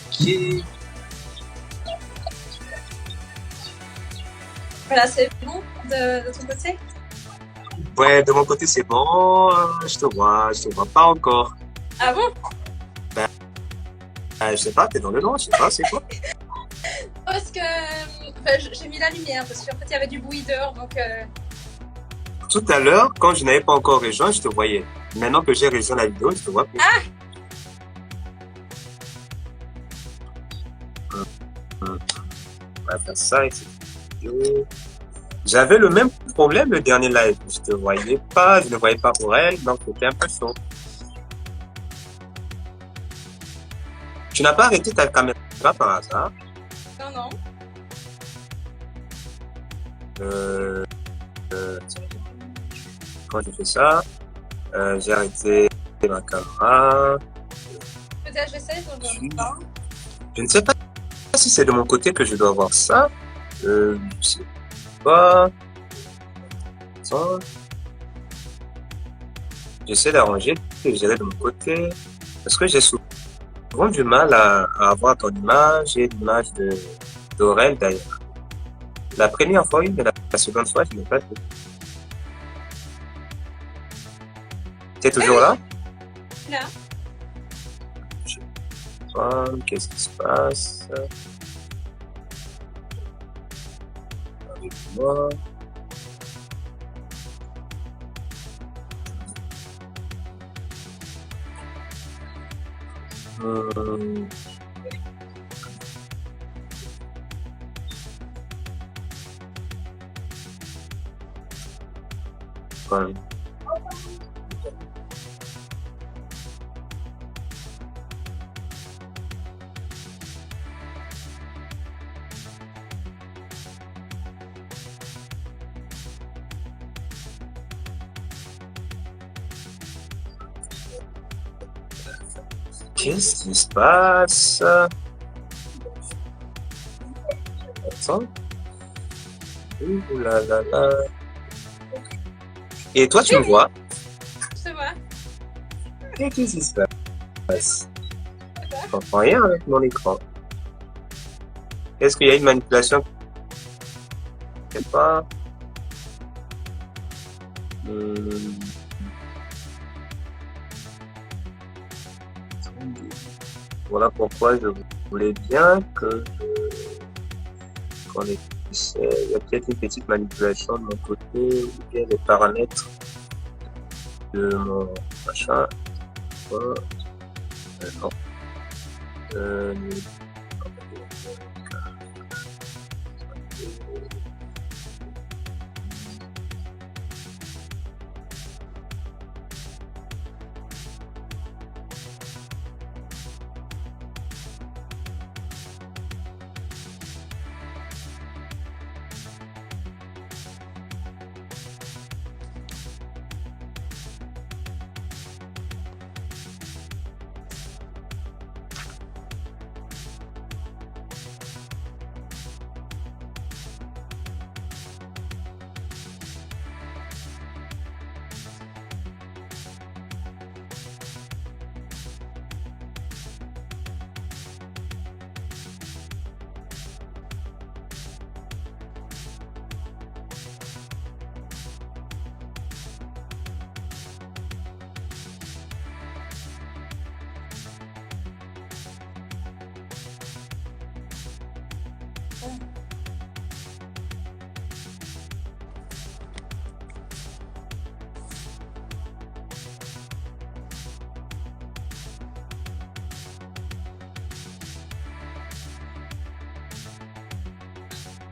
Ok. Voilà, c'est bon de ton côté? Ouais, de mon côté, c'est bon. Je te vois pas encore. Ah bon? Ben, je sais pas, t'es dans le noir, je sais pas, c'est quoi? Parce que enfin, j'ai mis la lumière parce qu'en fait il y avait du bruit dehors donc Tout à l'heure, quand je n'avais pas encore rejoint, je te voyais. Maintenant que j'ai rejoint la vidéo, je te vois plus. ah On va faire ça, etc. J'avais le même problème le dernier live. Je te voyais pas, je ne voyais pas pour elle, donc c'était un peu chaud. Tu n'as pas arrêté ta caméra par hasard. non. Euh, quand j'ai fait ça, j'ai arrêté ma caméra. Peut-être j'essaie de voir. Je ne sais pas si c'est de mon côté que je dois voir ça. Je sais pas. Attends. J'essaie d'arranger, de gérer de mon côté. Parce que j'ai souvent du mal à avoir ton image et l'image d'Aurel d'ailleurs. La première fois, oui, mais la seconde fois, je n'ai pas fait. Tu es toujours là? Là. Je sais pas, qu'est-ce qui se passe? Avec moi. Hum, ouais. Qu'est-ce qui se passe? Attends. Ouh là là là. Et toi, tu me vois? Je te vois. Et qu'est-ce qui se passe? Je comprends rien avec mon écran. Est-ce qu'il y a une manipulation? Je sais pas. Hum, Voilà pourquoi je voulais bien qu'on essaie. Il y a peut-être une petite manipulation de mon côté, ou bien les paramètres de mon machin. Non. Euh,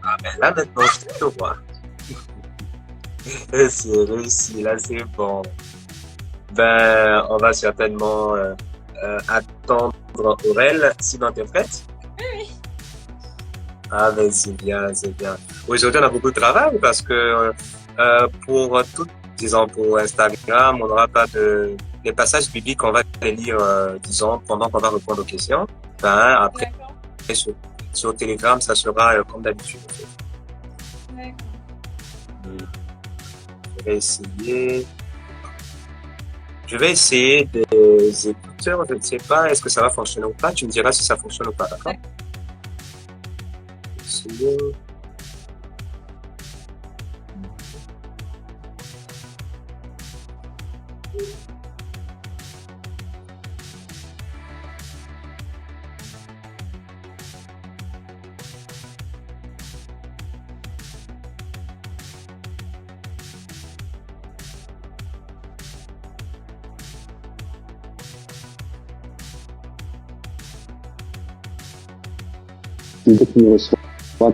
Ah ben là maintenant je te vois. C'est réussi, là c'est bon. Ben on va certainement attendre Aurel, sinon t'es prête? Oui. Ah ben c'est bien, c'est bien. Aujourd'hui on a beaucoup de travail parce que pour tout, disons pour Instagram, on n'aura pas de les passages bibliques, on va les lire, disons, pendant qu'on va répondre aux questions. Ben après D'accord. sur Telegram, ça sera comme d'habitude. D'accord. Je vais essayer. Je vais essayer des écouteurs, je ne sais pas, est-ce que ça va fonctionner ou pas. Tu me diras si ça fonctionne ou pas, d'accord? Essayer. Tu dis que tu me reçois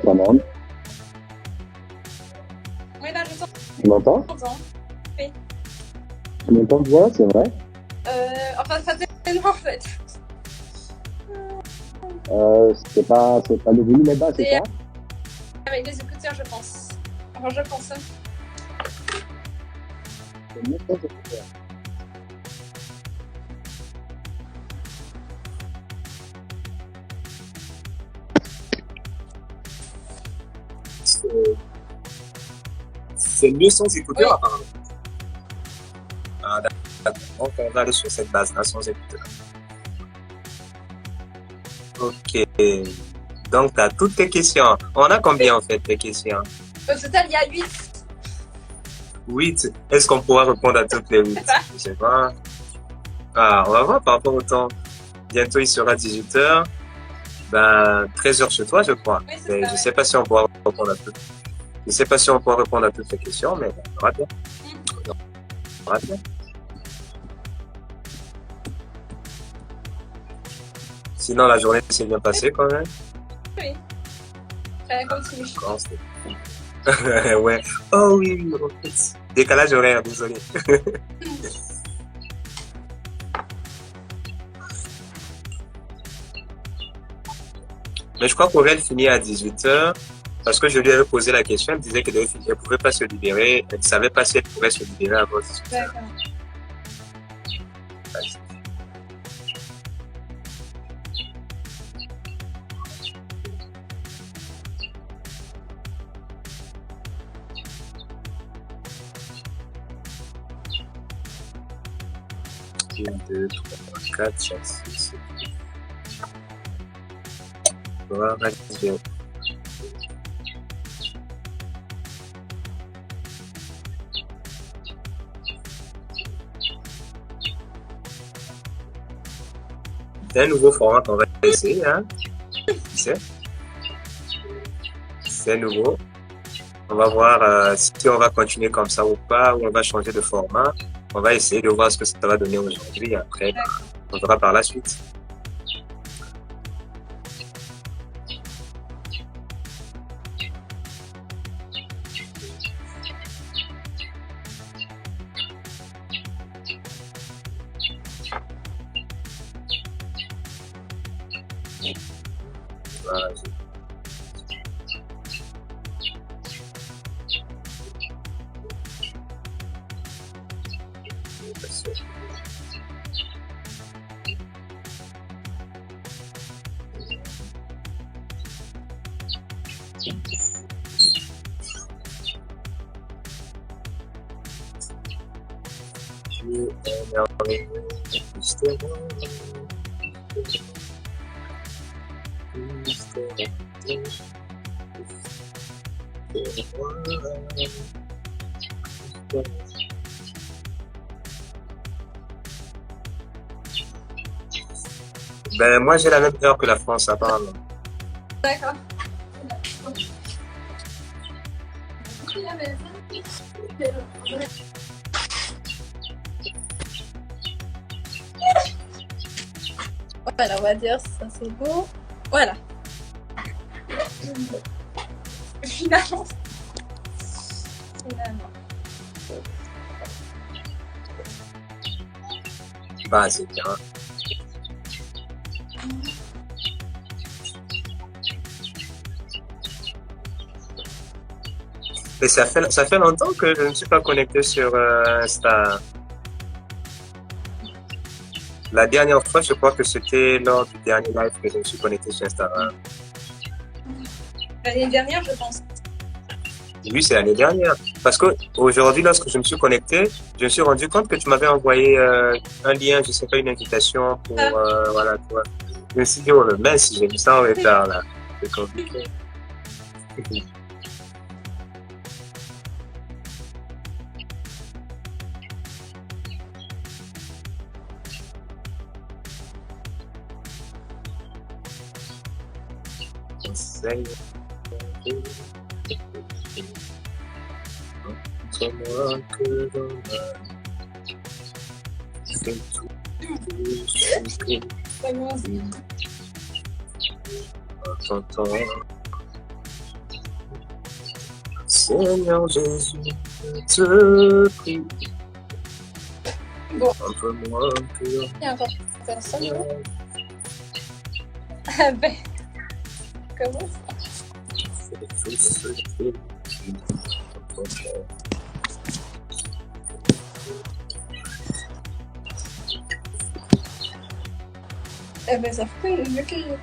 toi-même. Oui, là, je Tu m'entends? t'entends. Oui. Tu m'entends toi, c'est vrai? Enfin, ça dépend en fait. C'est pas le volume est bas, c'est ça? Avec les écouteurs, je pense. Enfin, je pense. C'est mieux sans écouteurs. C'est mieux sans écouteurs, Oui. apparemment. Ah, d'accord. Donc, on va aller sur cette base-là, sans écouteurs. Ok. Donc, tu as toutes tes questions. On a combien, en fait, tes questions? Au total, il y a 8. 8. Est-ce qu'on pourra répondre à toutes les 8? Je sais pas. Ah, on va voir par rapport au temps. Bientôt, il sera 18h. Ben, 13h chez toi, je crois. Oui, c'est Mais ça, je ouais. sais pas si on pourra répondre à toutes. Je sais pas si on pourra répondre à toutes les questions, mais on verra bien. On verra bien. Sinon, la journée s'est bien passée quand même. Oui. Ça continue. Quand c'est- Ouais. Oh oui, oui, en fait. Décalage horaire, désolé. Mais je crois qu'Aurel finit à 18h parce que je lui avais posé la question. Elle me disait qu'elle ne pouvait pas se libérer. Elle ne savait pas si elle pouvait se libérer avant 18h. D'accord. Une, deux, trois, quatre, cinq, six, sept, huit. Voilà, 10. C'est un nouveau format qu'on va essayer, hein. Tu sais, c'est nouveau. On va voir si on va continuer comme ça ou pas, ou on va changer de format. On va essayer de voir ce que ça va donner aujourd'hui. Après, on verra par la suite. Voilà, Ben, moi, j'ai la même heure que la France, apparemment. D'accord. Voilà, on va dire ça c'est beau. Voilà. Finalement. Finalement. Bah, c'est bien. Mais ça fait longtemps que je ne suis pas connecté sur Insta. La dernière fois, je crois que c'était lors du dernier live que je me suis connecté sur Instagram. L'année dernière, je pense. Oui, c'est l'année dernière. Parce que aujourd'hui, lorsque je me suis connecté, je me suis rendu compte que tu m'avais envoyé un lien, je sais pas, une invitation pour voilà, toi. Je me suis dit, oh le mince, j'ai vu ça en retard là. C'est compliqué. Seigneur, c'est moi que l'on a fait tout ce que t'entends. Seigneur Jésus, je te prie, Bon, montre-moi que l'on il y a encore personne. Ah ben, comment ça? fait tout ce que t'entends. Eh ben, ça fait mieux que je.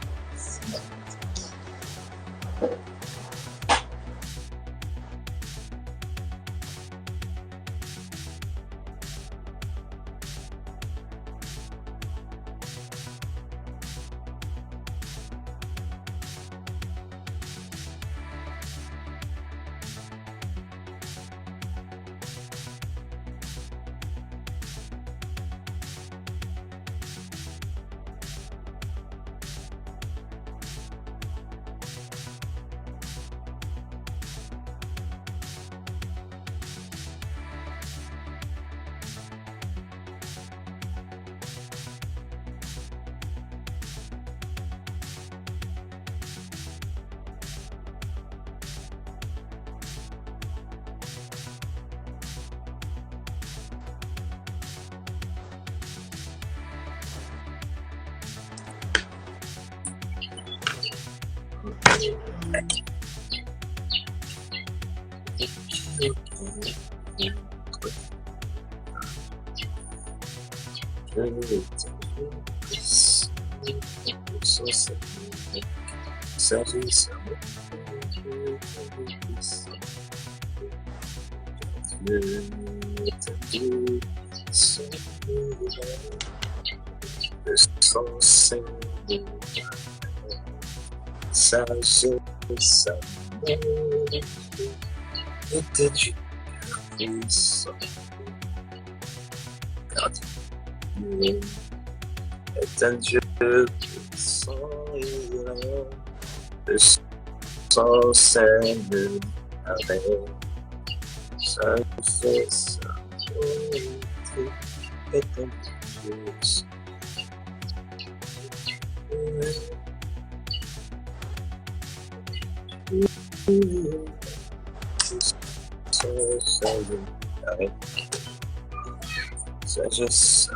Sagesse, était Dieu puissant, car Dieu est un Dieu puissant et grand, de son Seigneur avec sagesse, est un Dieu puissant. Sagesse,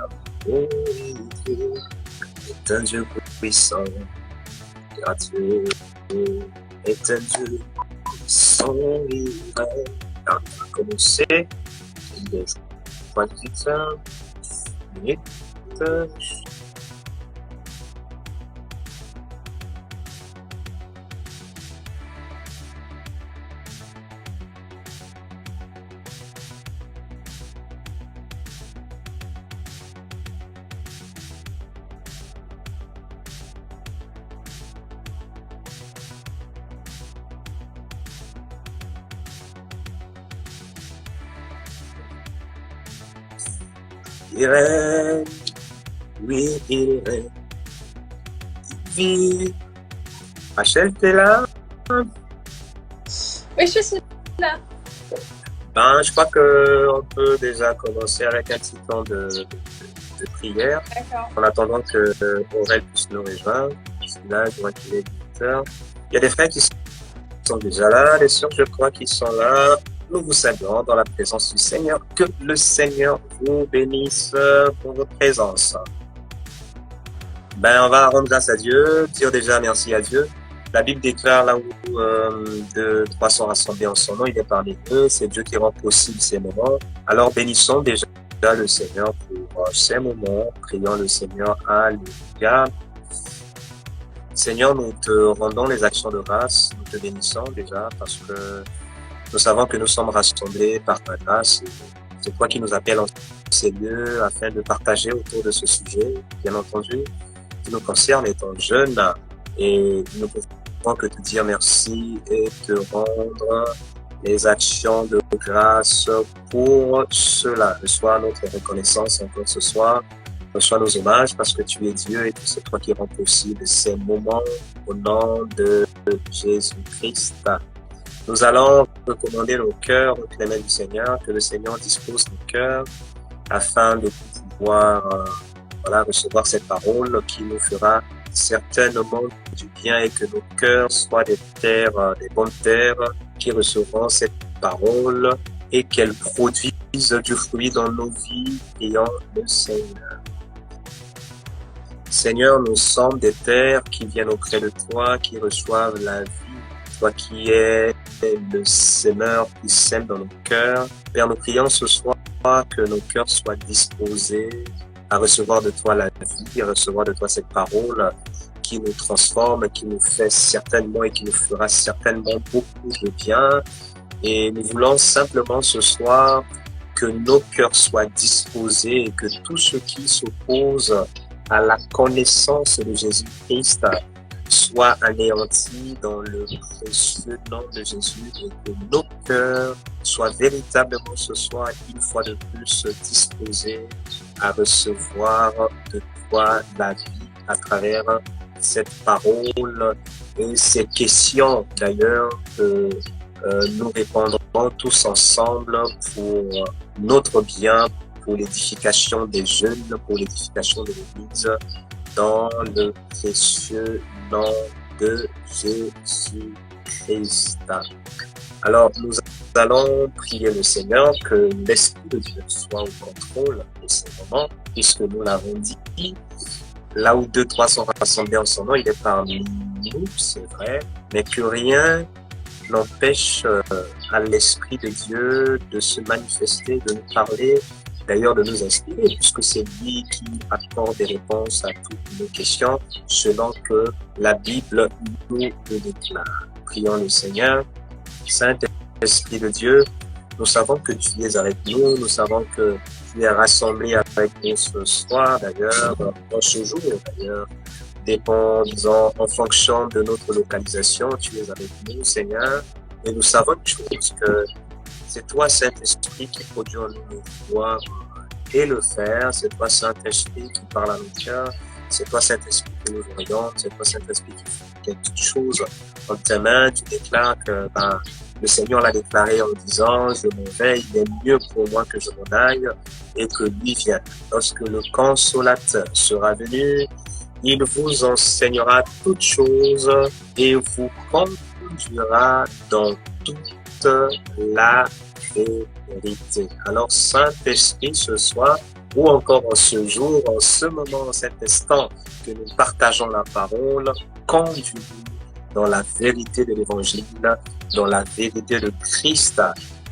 est un Dieu puissant, car Dieu est un Dieu puissant et vrai. Car il a commencé, il est point qui tient, il est il règne, oui, il règne, il vit. Rachel, t'es là? Oui, je suis là. Ben, je crois qu'on peut déjà commencer avec un petit temps de prière, D'accord. en attendant que Aurel puisse nous rejoindre. Là, je vois qu'il est 8h. Il y a des frères qui sont déjà là, les sœurs, je crois, qui sont là. Nous vous saluons dans la présence du Seigneur. Que le Seigneur vous bénisse pour votre présence. Ben, on va rendre grâce à Dieu, dire déjà merci à Dieu. La Bible déclare là où 2-3 sont rassemblés en son nom, il est parmi eux. C'est Dieu qui rend possible ces moments. Alors bénissons déjà le Seigneur pour ces moments. Prions le Seigneur. Alléluia. Seigneur, nous te rendons les actions de grâce. Nous te bénissons déjà parce que Nous savons que nous sommes rassemblés par ta grâce. C'est toi qui nous appelles en ces lieux afin de partager autour de ce sujet, bien entendu, qui nous concerne étant jeunes. Et nous ne pouvons que te dire merci et te rendre les actions de grâce pour cela. Reçois notre reconnaissance encore ce soir. Reçois nos hommages parce que tu es Dieu et que c'est toi qui rends possible ces moments au nom de Jésus-Christ. Nous allons recommander nos cœurs au clément du Seigneur, que le Seigneur dispose nos cœurs afin de pouvoir recevoir cette parole qui nous fera certainement du bien et que nos cœurs soient des terres, des bonnes terres qui recevront cette parole et qu'elles produisent du fruit dans nos vies ayant le Seigneur. Seigneur, nous sommes des terres qui viennent auprès de toi, qui reçoivent la vie. Toi qui es le semeur qui sème dans nos cœurs. Père, nous prions ce soir que nos cœurs soient disposés à recevoir de toi la vie, à recevoir de toi cette parole qui nous transforme, qui nous fait certainement et qui nous fera certainement beaucoup de bien. Et nous voulons simplement ce soir que nos cœurs soient disposés et que tout ce qui s'oppose à la connaissance de Jésus-Christ soit anéanti dans le précieux nom de Jésus et que nos cœurs soient véritablement ce soir, une fois de plus, disposés à recevoir de toi la vie à travers cette parole et ces questions d'ailleurs que nous répondrons tous ensemble pour notre bien, pour l'édification des jeunes, pour l'édification de l'Église, dans le précieux nom de Jésus-Christ. Alors, nous allons prier le Seigneur que l'Esprit de Dieu soit au contrôle de ces moments, puisque nous l'avons dit, là où 2, 3 sont rassemblés en son nom, il est parmi nous, c'est vrai, mais que rien n'empêche à l'Esprit de Dieu de se manifester, de nous parler, d'ailleurs de nous inspirer, puisque c'est lui qui accorde des réponses à toutes nos questions selon que la Bible nous le déclare. Prions le Seigneur. Saint-Esprit de Dieu, nous savons que tu es avec nous, nous savons que tu es rassemblé avec nous ce soir, d'ailleurs, dans ce jour, d'ailleurs, disons, en fonction de notre localisation, tu es avec nous, Seigneur, et nous savons une chose, que c'est toi, Saint-Esprit, qui produit en nous le pouvoir et le faire. C'est toi, Saint-Esprit, qui parle à nos cœurs. C'est toi, Saint-Esprit, qui nous oriente. C'est toi, Saint-Esprit, qui fait toutes choses en tes mains. Tu déclares que le Seigneur l'a déclaré en disant, je m'en vais, il est mieux pour moi que je m'en aille et que lui vienne. Lorsque le Consolateur sera venu, il vous enseignera toutes choses et vous conduira dans toute la vérité. Alors, Saint-Esprit, ce soir, ou encore en ce jour, en ce moment, en cet instant que nous partageons la parole, conduis-nous dans la vérité de l'Évangile, dans la vérité de Christ,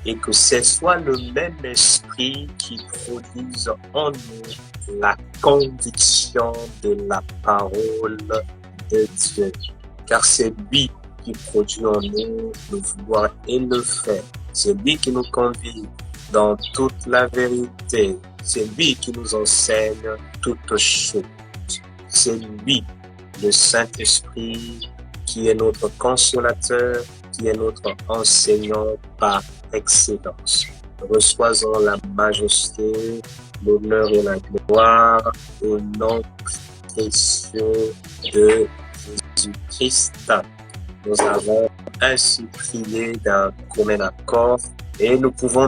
et que ce soit le même esprit qui produise en nous la conviction de la parole de Dieu. Car c'est lui qui produit en nous le vouloir et le faire. C'est lui qui nous conduit dans toute la vérité. C'est lui qui nous enseigne toutes choses. C'est lui, le Saint-Esprit, qui est notre consolateur, qui est notre enseignant par excellence. Reçois-en la majesté, l'honneur et la gloire au nom précieux de Jésus-Christ. Nous avons ainsi prié d'un commun accord et nous pouvons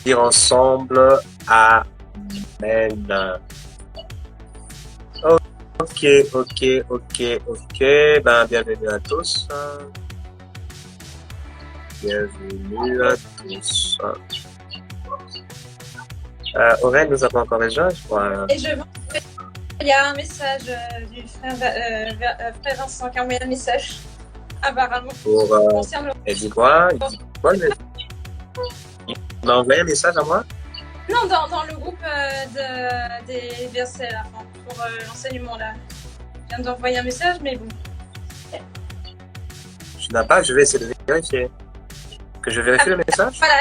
dire ensemble Amen. Ok. Bienvenue à tous. Bienvenue à tous. Aurèle, nous avons encore un gens, je crois. Et il y a un message du frère Vincent qui a envoyé un message, apparemment. Concernant Elle dit quoi? Il m'a envoyé un message à moi? Non, dans le groupe des versets, là, pour l'enseignement, là. Je viens d'envoyer un message, mais bon. Je n'ai pas, je vais essayer de vérifier. Que je vérifie le message? Voilà,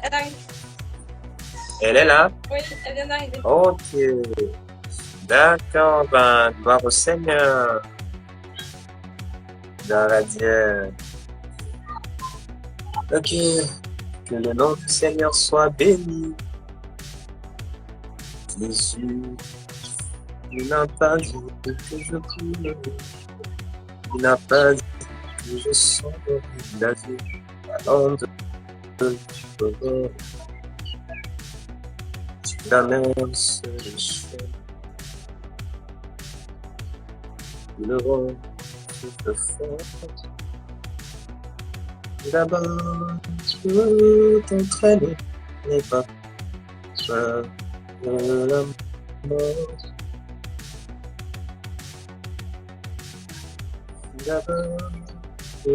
elle arrive. Elle est là? Oui, elle vient d'arriver. Ok. D'accord, ben, gloire au Seigneur. Dans la Dieu. Ok. Que le nom du Seigneur soit béni. Jésus, il n'a pas dit que je coule. Il n'a pas dit que je sens la vie. Avant de l'annonce le ciel. Le roi souffle fort. Là-bas, tu veux t'entraîner, n'aie pas peur de la mort. Là-bas, tu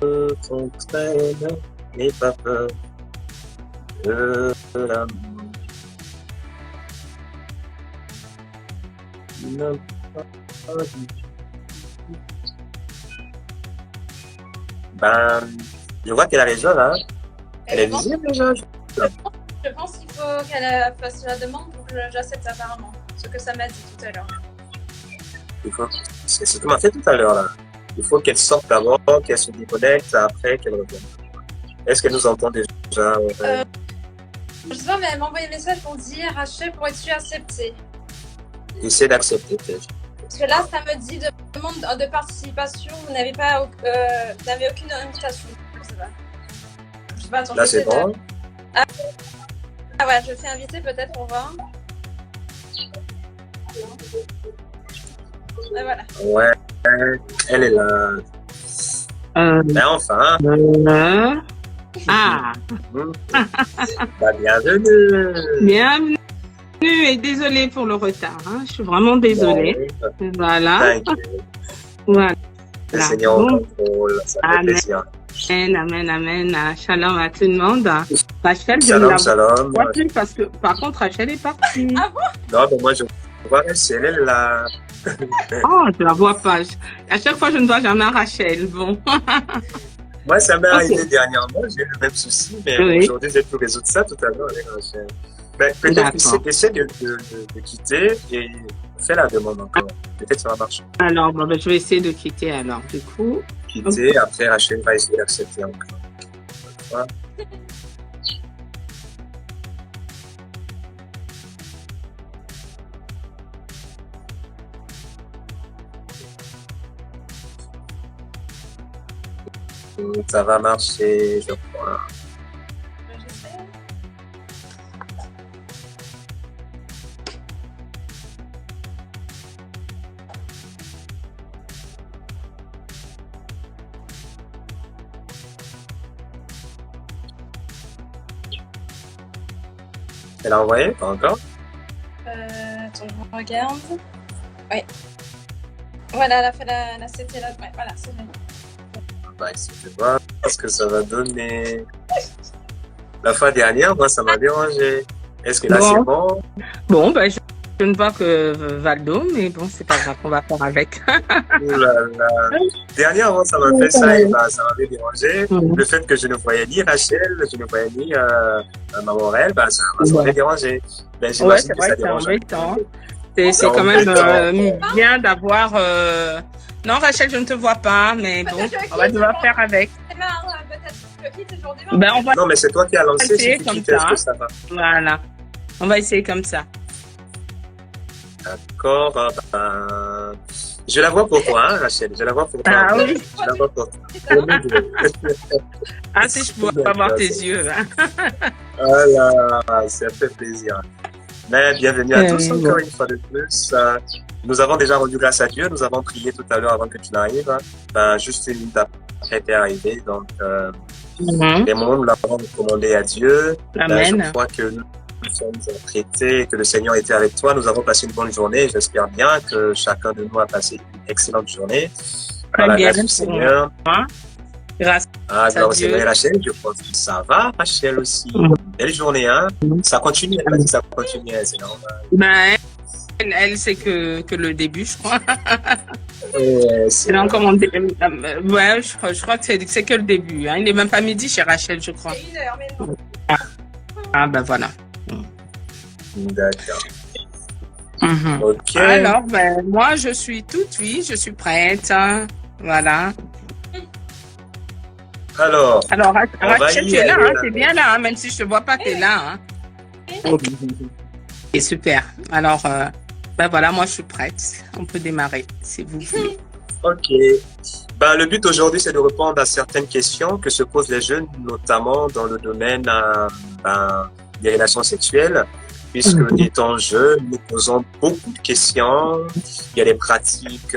veux t'entraîner, n'aie pas peur de la mort. Non, pas dit. Ben, je vois qu'elle a raison, hein. Elle est visible déjà. Je pense qu'il faut qu'elle fasse la demande pour que j'accepte apparemment. Ce que ça m'a dit tout à l'heure. Il faut, c'est ce que m'a fait tout à l'heure là. Il faut qu'elle sorte d'abord, qu'elle se déconnecte, après qu'elle revienne. Est-ce qu'elle nous entend déjà? Je sais pas, mais elle m'a envoyé un message pour dire Rachel, pourrais-tu accepter? Essaie d'accepter peut-être. Parce que là, ça me dit demande de participation, vous n'avez pas, n'avez aucune invitation. Je sais pas. Je sais pas, attends, Là je c'est sais bon. Ah ouais, je fais inviter peut-être pour voir. Et voilà. Ouais, elle est là. Ben enfin. Ah, Bah, bienvenue. bienvenue et désolée pour le retard. Hein. Je suis vraiment désolée. Voilà. T'inquiète. Voilà. Le Seigneur au Bon. contrôle, ça fait Amen. plaisir. Amen. Shalom à tout le monde. Rachel, je ne Shalom, la shalom. vois plus parce que, par contre, Rachel est partie. Non, mais moi je vois Rachel, elle est là. Oh, je la vois pas. À chaque fois, je ne vois jamais Rachel. Bon. Moi, ça m'est Ok. arrivé dernièrement, j'ai eu le même souci, mais Oui. aujourd'hui, j'ai pu résoudre ça tout à l'heure avec Rachel. Ben, peut-être D'accord. essaie de quitter et fais la demande encore. Peut-être ça va marcher. Alors, bon, ben, je vais essayer de quitter alors, du coup. Quitter, après Rachel va essayer d'accepter encore. Voilà. Ça va marcher, je crois. J'espère. Elle a envoyé? Pas encore? Attends, je regarde. Oui. Voilà, elle a fait la CT là. Ouais, voilà, c'est bon. Bah, il faut voir ce que ça va donner. La fois dernière, moi, ça m'a dérangé. Est-ce que là, Bon. c'est bon? Bon, ben, je ne vois que Valdo, mais bon, c'est pas grave, on va faire avec. Ouh là là. Dernièrement, ça m'a fait ça et bah, ça m'avait dérangé. Mhm. Le fait que je ne voyais ni Rachel, je ne voyais ni Maman Rel, bah, ça m'avait dérangé. Ben, Ouais, j'imagine c'est que vrai ça que c'est dérange. embêtant. C'est C'est quand même embêtant. bien d'avoir. Non, Rachel, je ne te vois pas, mais bon, on va devoir faire avec. C'est marrant, peut-être que je quitte aujourd'hui. Ben, on va Non, mais c'est toi qui as lancé, essayer si tu comme quittes, est-ce ça. que ça va? Voilà. On va essayer comme ça. D'accord, ben, je la vois pour toi, hein, Rachel. Je la vois pour toi. Ah oui. Je la vois pour toi. Pour nous deux. Ah, si je pouvais pas voir tes yeux. Hein. Voilà, ça fait plaisir. Mais bienvenue à tous bon. encore une fois de plus. Nous avons déjà rendu grâce à Dieu. Nous avons prié tout à l'heure avant que tu n'arrives. Ben, juste une minute après t'es arrivé. Donc, Mhm. les moments où nous l'avons commandé à Dieu. Ben, Amen. je crois que nous sommes traités, que le Seigneur était avec toi. Nous avons passé une bonne journée. J'espère bien que chacun de nous a passé une excellente journée. Très Par la bien grâce du pour Seigneur. Grâce Ah, à gloire au Dieu. Seigneur. Et Rachel, je pense que ça va. Rachel aussi. Mhm. Belle journée, hein. Mhm. Ça continue. Elle m'a dit que ça continue, c'est normal. Ben, elle, c'est que le début, je crois. C'est C'est là encore mon ouais, je crois que c'est que le début. Hein. Il n'est même pas midi chez Rachel, je crois. C'est 1 heure, mais non. Ah, ben voilà. D'accord. Mhm. Ok. Alors, ben, moi, je suis toute oui, je suis prête. Hein. Voilà. Alors, Alors, on va Rachel, y tu es là, aller, hein, là. t'es bien là, hein, même si je te vois pas, t'es là. Hein. Et super. Alors, ben voilà, moi, je suis prête. On peut démarrer, si vous voulez. Ok. Ben, le but aujourd'hui, c'est de répondre à certaines questions que se posent les jeunes, notamment dans le domaine des relations sexuelles, puisque étant jeunes, nous posons beaucoup de questions. Il y a des pratiques,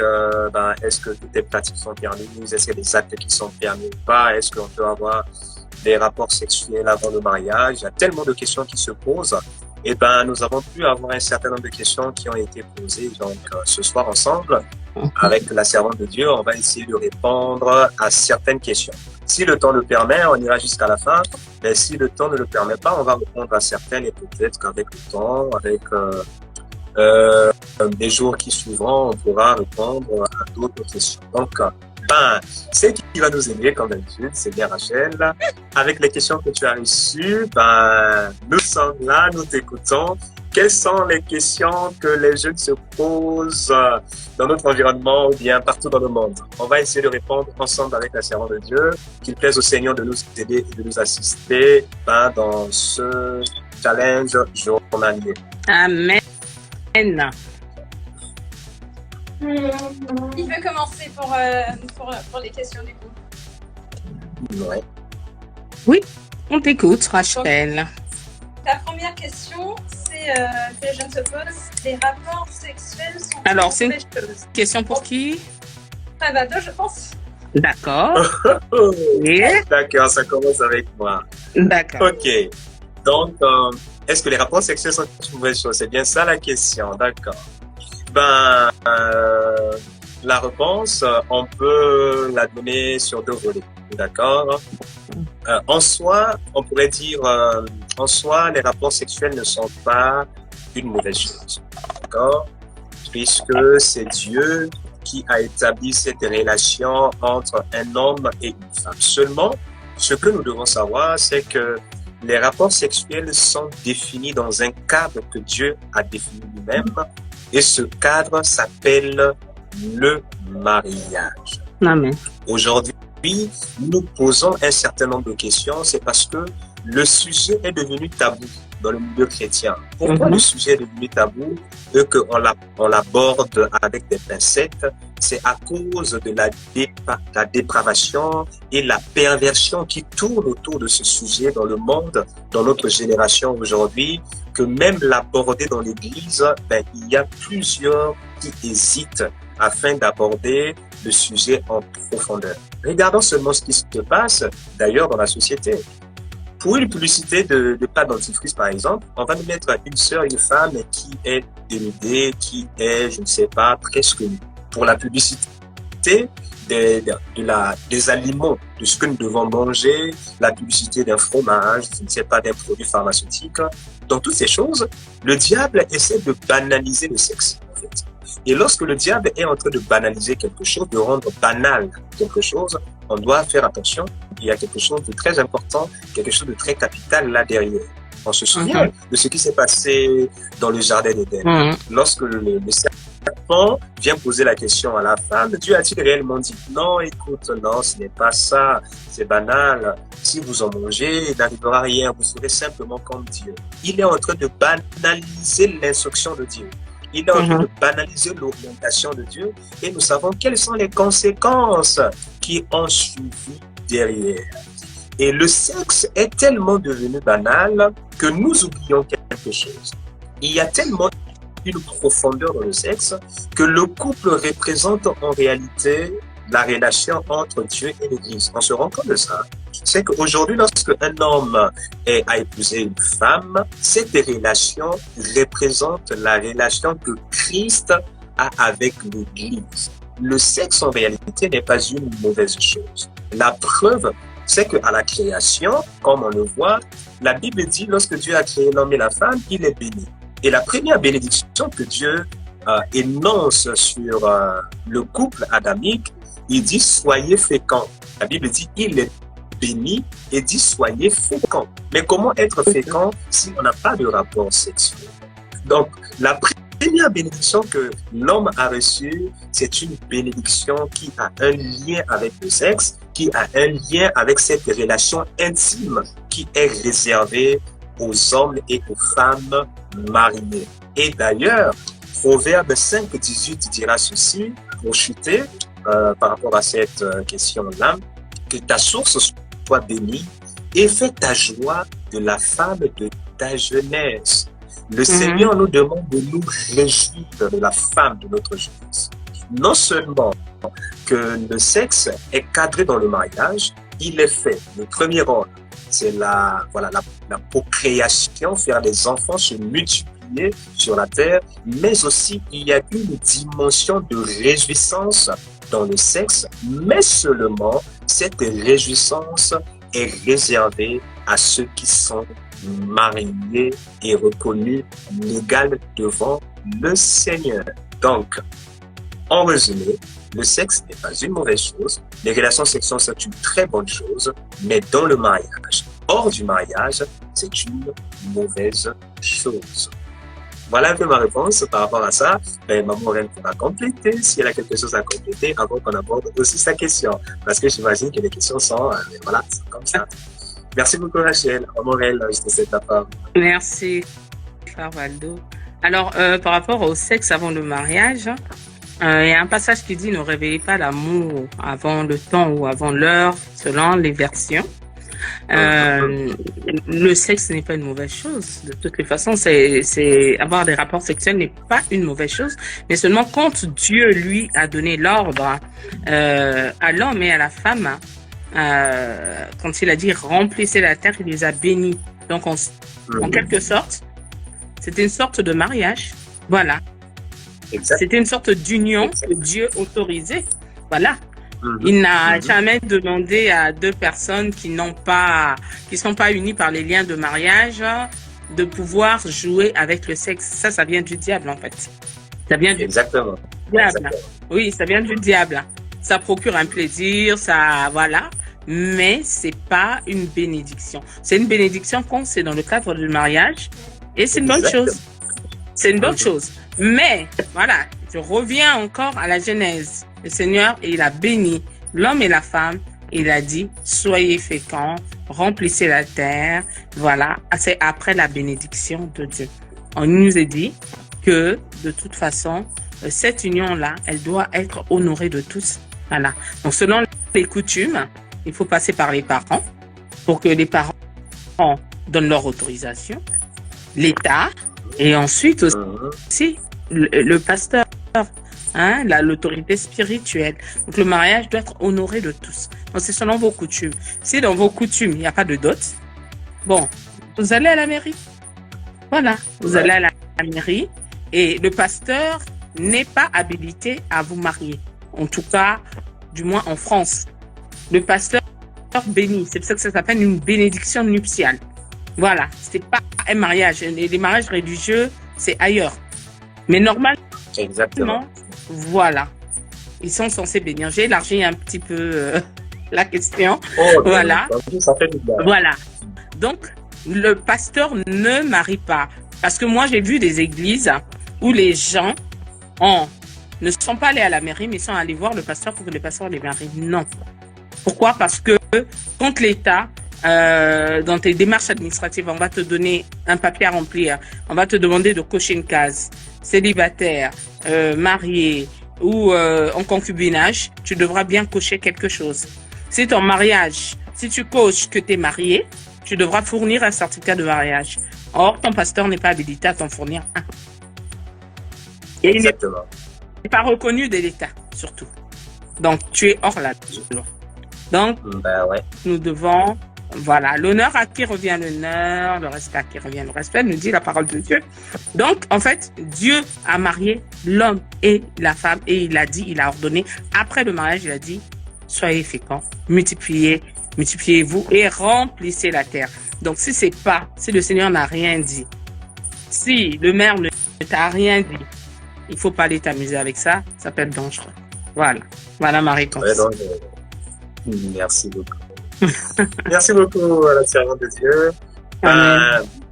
est-ce que toutes les pratiques sont permises? Est-ce qu'il y a des actes qui sont permis ou pas? Est-ce qu'on peut avoir des rapports sexuels avant le mariage? Il y a tellement de questions qui se posent. Et ben, nous avons pu avoir un certain nombre de questions qui ont été posées donc ce soir ensemble. Avec la servante de Dieu, on va essayer de répondre à certaines questions. Si le temps le permet, on ira jusqu'à la fin. Mais si le temps ne le permet pas, on va répondre à certaines et peut-être qu'avec le temps, avec des jours qui suivront, on pourra répondre à d'autres questions. Donc, c'est qui va nous aider comme d'habitude, c'est bien Rachel. Avec les questions que tu as reçues, nous sommes là, nous t'écoutons. Quelles sont les questions que les jeunes se posent dans notre environnement ou bien partout dans le monde? On va essayer de répondre ensemble avec la servante de Dieu. Qu'il plaise au Seigneur de nous aider et de nous assister dans ce challenge journalier. Amen. Il veut commencer pour les questions du coup. Ouais. Oui, on t'écoute, Rachel. La première question, c'est que les jeunes se posent, les rapports sexuels sont Alors, c'est une pécheuses? question pour qui? Ah bah deux, je pense. D'accord. Oui. D'accord, ça commence avec moi. D'accord. Ok. Donc, est-ce que les rapports sexuels sont une mauvaise chose? C'est bien ça la question. D'accord. La réponse, on peut la donner sur deux volets. D'accord. En soi, on pourrait dire, en soi, les rapports sexuels ne sont pas une mauvaise chose. D'accord. Puisque c'est Dieu qui a établi cette relation entre un homme et une femme. Seulement, ce que nous devons savoir, c'est que les rapports sexuels sont définis dans un cadre que Dieu a défini lui-même. Et ce cadre s'appelle le mariage. Amen. Aujourd'hui, nous posons un certain nombre de questions. C'est parce que le sujet est devenu tabou dans le milieu chrétien. Pourquoi le sujet est devenu tabou et qu'on l'aborde avec des pincettes? C'est à cause de la dépravation et la perversion qui tourne autour de ce sujet dans le monde, dans notre génération aujourd'hui, que même l'aborder dans l'église, il y a plusieurs qui hésitent afin d'aborder le sujet en profondeur. Regardons seulement ce qui se passe d'ailleurs dans la société. Pour une publicité de pâte dentifrice, par exemple, on va nous mettre une sœur, une femme qui est dénudée, qui est, je ne sais pas, presque nue. Pour la publicité des aliments, de ce que nous devons manger, la publicité d'un fromage, je ne sais pas, d'un produit pharmaceutique. Dans toutes ces choses, le diable essaie de banaliser le sexe, en fait. Et lorsque le diable est en train de banaliser quelque chose, de rendre banal quelque chose, on doit faire attention. Il y a quelque chose de très important, quelque chose de très capital là derrière. On se souvient de ce qui s'est passé dans le jardin d'Éden. Lorsque le serpent vient poser la question à la femme, Dieu a-t-il réellement dit? Non, écoute, non, ce n'est pas ça. C'est banal. Si vous en mangez, il n'arrivera rien. Vous serez simplement comme Dieu. Il est en train de banaliser l'instruction de Dieu. Il est en train de banaliser l'orientation de Dieu et nous savons quelles sont les conséquences qui ont suivi derrière. Et le sexe est tellement devenu banal que nous oublions quelque chose. Il y a tellement une profondeur dans le sexe que le couple représente en réalité la relation entre Dieu et l'Église. On se rend compte de ça. C'est qu'aujourd'hui, lorsque un homme a épousé une femme, cette relation représente la relation que Christ a avec l'Église. Le sexe, en réalité, n'est pas une mauvaise chose. La preuve, c'est qu'à la création, comme on le voit, la Bible dit, lorsque Dieu a créé l'homme et la femme, il est béni. Et la première bénédiction que Dieu énonce sur le couple adamique, il dit soyez féconds. La Bible dit il est béni et dit soyez féconds. Mais comment être fécond si on n'a pas de rapport sexuel? Donc, la première bénédiction que l'homme a reçue, c'est une bénédiction qui a un lien avec le sexe, qui a un lien avec cette relation intime qui est réservée aux hommes et aux femmes mariés. Et d'ailleurs, Proverbe 5:18 dira ceci, pour chuter par rapport à cette question-là, que ta source soit bénie et fais ta joie de la femme de ta jeunesse. Le Seigneur nous demande de nous réjouir de la femme de notre jeunesse. Non seulement que le sexe est cadré dans le mariage, il est fait. Le premier rôle, c'est la procréation, faire des enfants, se multiplier sur la terre, mais aussi il y a une dimension de réjouissance dans le sexe, mais seulement cette réjouissance est réservée à ceux qui sont mariés et reconnus légal devant le Seigneur. Donc, en résumé, le sexe n'est pas une mauvaise chose, les relations sexuelles sont une très bonne chose, mais dans le mariage, hors du mariage, c'est une mauvaise chose. Voilà un peu ma réponse par rapport à ça. Maman Aurèle pourra compléter si elle a quelque chose à compléter avant qu'on aborde aussi sa question. Parce que j'imagine que les questions sont, voilà, c'est comme ça. Merci beaucoup Rachel. Maman Aurèle, je te cède la parole. Merci, Frère Valdo. Alors, par rapport au sexe avant le mariage, il y a un passage qui dit « Ne réveillez pas l'amour avant le temps ou avant l'heure, selon les versions ». Le sexe n'est pas une mauvaise chose. De toutes les façons, c'est avoir des rapports sexuels n'est pas une mauvaise chose, mais seulement quand Dieu lui a donné l'ordre à l'homme et à la femme, quand il a dit remplissez la terre, il les a bénis. Donc en quelque sorte, c'était une sorte de mariage. Voilà. C'était une sorte d'union que Dieu autorisait. Voilà. Il n'a jamais demandé à deux personnes qui sont pas unies par les liens de mariage de pouvoir jouer avec le sexe. Ça vient du diable en fait. Ça vient du diable. Oui, ça vient du diable. Ça procure un plaisir, ça, voilà. Mais c'est pas une bénédiction. C'est une bénédiction quand c'est dans le cadre du mariage et c'est une bonne chose. C'est une bonne chose. Mais, voilà, je reviens encore à la Genèse. Le Seigneur, il a béni l'homme et la femme. Il a dit, soyez féconds, remplissez la terre. Voilà, c'est après la bénédiction de Dieu. On nous a dit que, de toute façon, cette union-là, elle doit être honorée de tous. Voilà. Donc, selon les coutumes, il faut passer par les parents pour que les parents donnent leur autorisation, l'État, et ensuite aussi le pasteur, hein, l'autorité spirituelle. Donc le mariage doit être honoré de tous. Donc c'est selon vos coutumes. Si dans vos coutumes, il n'y a pas de dot, bon, vous allez à la mairie. Voilà, vous allez à la mairie et le pasteur n'est pas habilité à vous marier. En tout cas, du moins en France. Le pasteur bénit, c'est pour ça que ça s'appelle une bénédiction nuptiale. Voilà, c'est pas un mariage. Les mariages religieux, c'est ailleurs. Mais normalement, voilà, ils sont censés bénir. J'ai élargi un petit peu la question. Voilà. Voilà. Donc, le pasteur ne marie pas. Parce que moi, j'ai vu des églises où les gens ne sont pas allés à la mairie, mais sont allés voir le pasteur pour que le pasteur les marie. Non. Pourquoi? Parce que quand l'État, dans tes démarches administratives, on va te donner un papier à remplir, on va te demander de cocher une case, célibataire, marié ou en concubinage, tu devras bien cocher quelque chose. Si ton mariage, si tu coches que tu es marié, tu devras fournir un certificat de mariage. Or, ton pasteur n'est pas habilité à t'en fournir un. Et il n'est pas reconnu de l'État, surtout. Donc, tu es hors la loi. Donc, nous devons, voilà, l'honneur à qui revient l'honneur, le respect à qui revient le respect, nous dit la parole de Dieu. Donc, en fait, Dieu a marié l'homme et la femme et il a dit, il a ordonné, après le mariage, il a dit, soyez féconds, multipliez-vous et remplissez la terre. Donc, si le Seigneur n'a rien dit, si le maire ne t'a rien dit, il faut pas aller t'amuser avec ça, ça peut être dangereux. Voilà. Voilà ma réponse. Ouais, donc, merci beaucoup. Merci beaucoup à la servante de Dieu.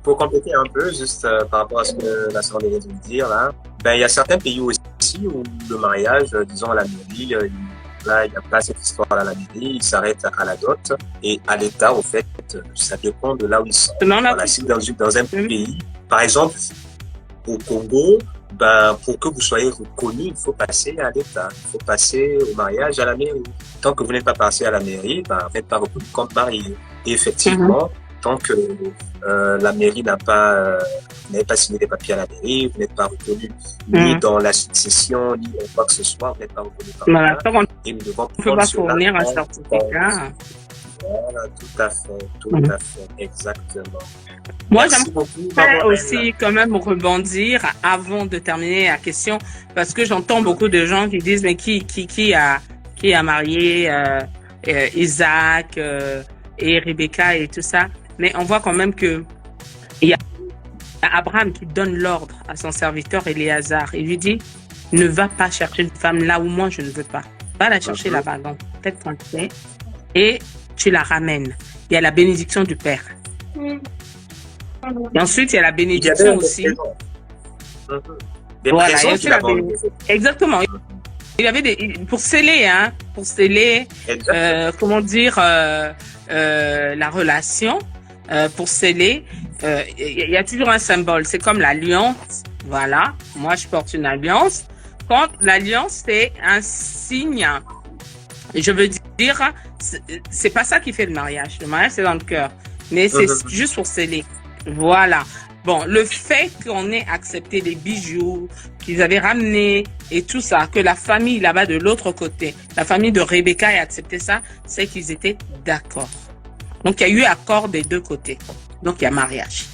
Pour compléter un peu, juste par rapport à ce que la servante vient de dire là, il y a certains pays aussi où le mariage, disons à la mairie, là, il n'y a pas cette histoire à la mairie, il s'arrête à la dot et à l'État, au fait, ça dépend de là où ils sont. Voilà, si dans un pays, par exemple, au Congo, pour que vous soyez reconnu, il faut passer à l'État, il faut passer au mariage à la mairie. Tant que vous n'êtes pas passé à la mairie, vous n'êtes pas reconnu comme marié. Et effectivement, tant que la mairie n'avez pas signé des papiers à la mairie, vous n'êtes pas reconnu ni dans la succession, ni dans quoi que ce soit, vous n'êtes pas reconnu par l'État. Et nous devons on ne peut pas fournir un certificat. Voilà, tout à fait, exactement. Moi, j'aimerais aussi quand même rebondir avant de terminer la question, parce que j'entends beaucoup de gens qui disent, mais qui a marié Isaac et Rebecca et tout ça. Mais on voit quand même que il y a Abraham qui donne l'ordre à son serviteur Éléazar. Il lui dit, ne va pas chercher une femme là où moi je ne veux pas. Va la chercher là-bas, donc peut-être qu'on sait, et tu la ramènes. Il y a la bénédiction du Père. Et ensuite, il y a la bénédiction aussi. Des voilà, présents qu'il a vendus. Exactement. Il y avait pour sceller, comment dire, la relation, pour sceller, il y a toujours un symbole. C'est comme l'alliance. Voilà. Moi, je porte une alliance. Quand l'alliance, c'est un signe. Je veux dire, c'est pas ça qui fait le mariage. Le mariage, c'est dans le cœur. Mais c'est juste pour sceller. Voilà. Bon, le fait qu'on ait accepté les bijoux qu'ils avaient ramenés et tout ça, que la famille là-bas de l'autre côté, la famille de Rebecca ait accepté ça, c'est qu'ils étaient d'accord. Donc, il y a eu accord des deux côtés. Donc, il y a mariage.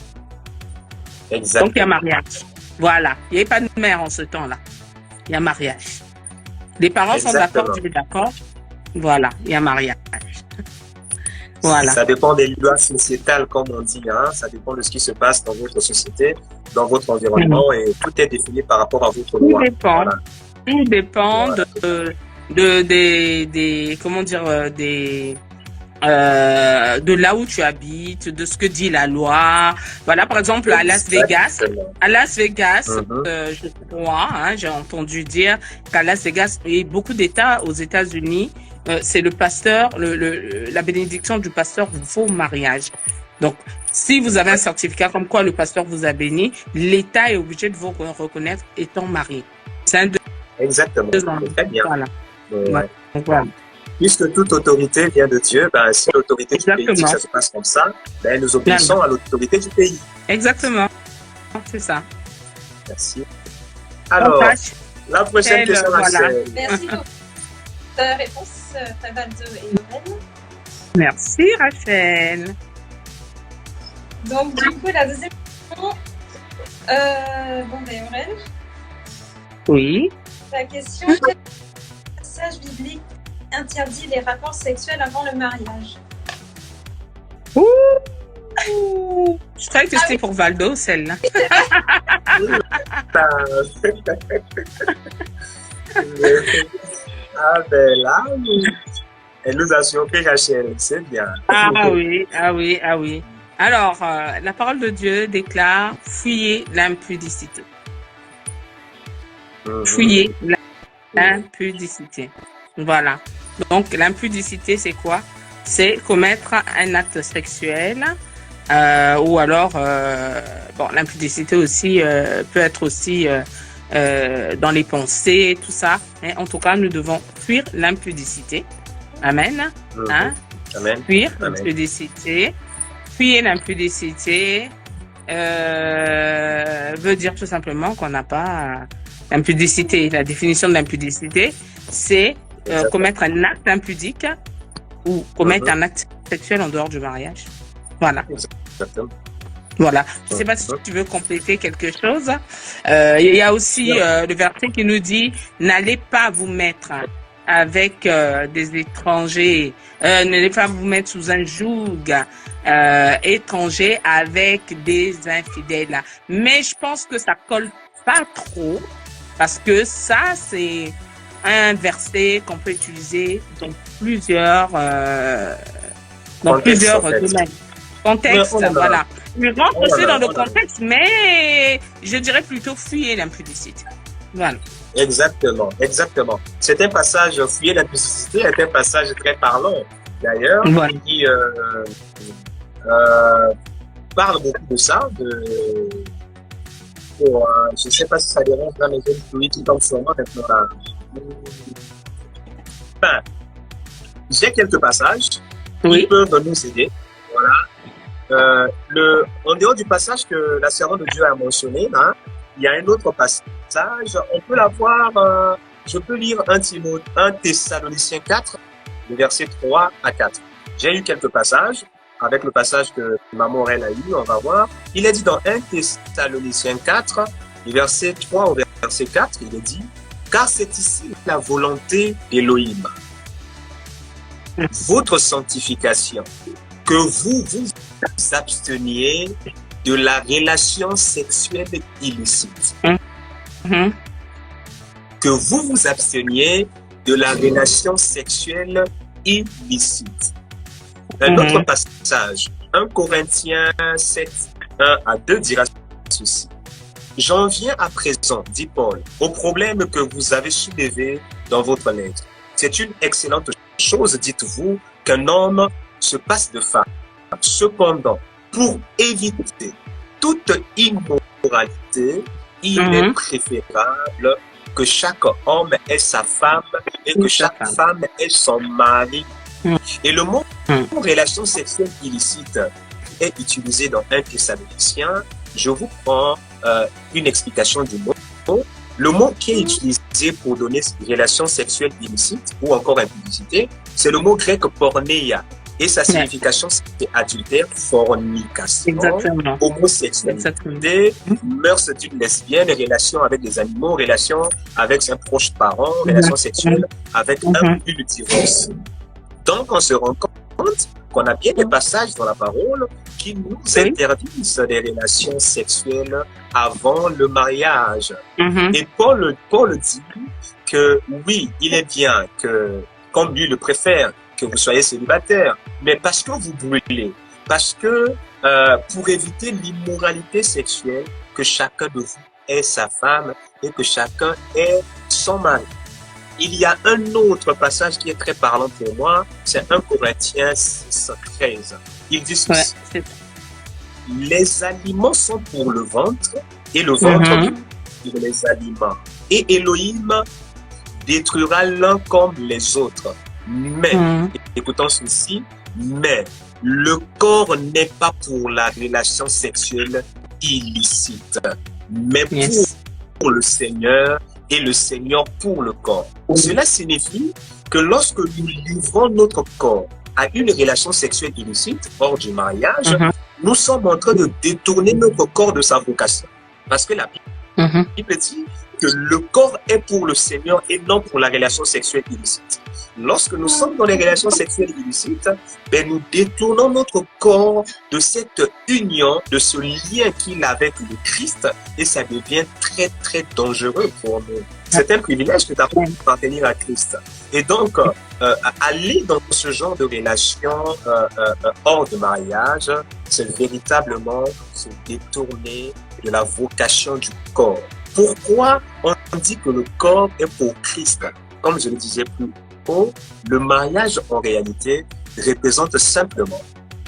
Exactement. Donc, il y a mariage. Voilà. Il n'y avait pas de mère en ce temps-là. Il y a mariage. Les parents sont d'accord, tu es d'accord. Voilà, il y a mariage. Voilà. Ça dépend des lois sociétales, comme on dit, ça dépend de ce qui se passe dans votre société, dans votre environnement, et tout est défini par rapport à votre loi. Tout dépend de là où tu habites, de ce que dit la loi. Voilà, par exemple, à Las Vegas, je crois, j'ai entendu dire qu'à Las Vegas, et beaucoup d'États aux États-Unis, c'est le pasteur, la bénédiction du pasteur vaut mariage. Donc, si vous avez un certificat comme quoi le pasteur vous a béni, l'État est obligé de vous reconnaître étant marié. C'est Exactement. Très bien. Voilà. Voilà. Puisque toute autorité vient de Dieu, si l'autorité du pays dit que ça se passe comme ça, nous obéissons à l'autorité du pays. Exactement. C'est ça. Merci. Alors, la prochaine question, Rachel. Merci pour ta réponse, Tabaldo et Lorraine. Merci, Rachel. Donc, du coup, la deuxième question, Lorraine. Oui. La question, quel passage biblique interdit les rapports sexuels avant le mariage? Je croyais que c'était pour Valdo, celle-là. Là, elle nous a surpris, Rachel, c'est bien. Ah oui. Alors, la parole de Dieu déclare, fuyez l'impudicité. Fuyez l'impudicité. Voilà. Donc, l'impudicité, c'est quoi? C'est commettre un acte sexuel ou alors, l'impudicité aussi peut être aussi dans les pensées, tout ça. Mais en tout cas, nous devons fuir l'impudicité. Amen. Amen. Fuir l'impudicité. Fuir l'impudicité veut dire tout simplement qu'on n'a pas l'impudicité. La définition de l'impudicité, c'est commettre un acte impudique ou commettre un acte sexuel en dehors du mariage. Voilà. Exactement. Voilà. Je ne sais pas si tu veux compléter quelque chose. Il y a aussi le verset qui nous dit « N'allez pas vous mettre avec des étrangers, n'allez pas vous mettre sous un joug étranger avec des infidèles. Mais je pense que ça colle pas trop parce que ça, c'est un verset qu'on peut utiliser dans plusieurs domaines. Contexte, voilà. Il rentre aussi dans le contexte, mais je dirais plutôt fuyer l'impudicité. Voilà. Exactement, exactement. C'est un passage, fuyer l'impudicité est un passage très parlant, d'ailleurs, voilà. qui parle beaucoup de ça. Je ne sais pas si ça dérange là, mais j'ai qui tombe sur moi maintenant là. Enfin, j'ai quelques passages qui peuvent nous aider. Voilà. En dehors du passage que la servante de Dieu a mentionné, hein, il y a un autre passage, on peut l'avoir, je peux lire 1 Thessaloniciens 4, le verset 3 à 4. J'ai eu quelques passages, avec le passage que Maman Aurèle a eu, on va voir. Il est dit dans 1 Thessaloniciens 4, le verset 3 au verset 4, il est dit, car c'est ici la volonté d'Élohim, votre sanctification, que vous vous absteniez de la relation sexuelle illicite. Que vous vous absteniez de la relation sexuelle illicite. Un autre passage, 1 Corinthiens 7, 1 à 2 dira ceci. J'en viens à présent, dit Paul, au problème que vous avez soulevé dans votre lettre. C'est une excellente chose, dites-vous, qu'un homme se passe de femme. Cependant, pour éviter toute immoralité, il est préférable que chaque homme ait sa femme et que chaque femme ait son mari. Et le mot relation sexuelle illicite est utilisé dans 1 Thessaloniciens. Je vous prends une explication du mot. Le mot qui est utilisé pour donner relation sexuelle illicite ou encore impudicité, c'est le mot grec porneia. Et sa signification, c'est adultère, fornication, homosexualité, mœurs d'une lesbienne, relation avec des animaux, relation avec un proche parent, relation sexuelle avec un plus de divorce. Donc, on se rend compte qu'on a bien des passages dans la parole qui nous interdisent des relations sexuelles avant le mariage. Et Paul dit que oui, il est bien que, comme lui le préfère, que vous soyez célibataire, mais parce que vous brûlez, parce que pour éviter l'immoralité sexuelle, que chacun de vous ait sa femme et que chacun ait son mari. Il y a un autre passage qui est très parlant pour moi, c'est 1 Corinthiens 6, 13. Il dit ceci. Les aliments sont pour le ventre et le ventre pour les aliments. Et Elohim détruira l'un comme les autres. Mais, écoutons ceci, mais le corps n'est pas pour la relation sexuelle illicite, mais pour le Seigneur et le Seigneur pour le corps. Cela signifie que lorsque nous livrons notre corps à une relation sexuelle illicite hors du mariage, nous sommes en train de détourner notre corps de sa vocation. Parce que la Bible dit que le corps est pour le Seigneur et non pour la relation sexuelle illicite. Lorsque nous sommes dans les relations sexuelles illicites, ben nous détournons notre corps de cette union, de ce lien qu'il a avec le Christ, et ça devient très, très dangereux pour nous. C'est un privilège que d'appartenir à Christ. Et donc, aller dans ce genre de relation hors de mariage, c'est véritablement se détourner de la vocation du corps. Pourquoi on dit que le corps est pour Christ? Comme je le disais plus haut, le mariage en réalité représente simplement,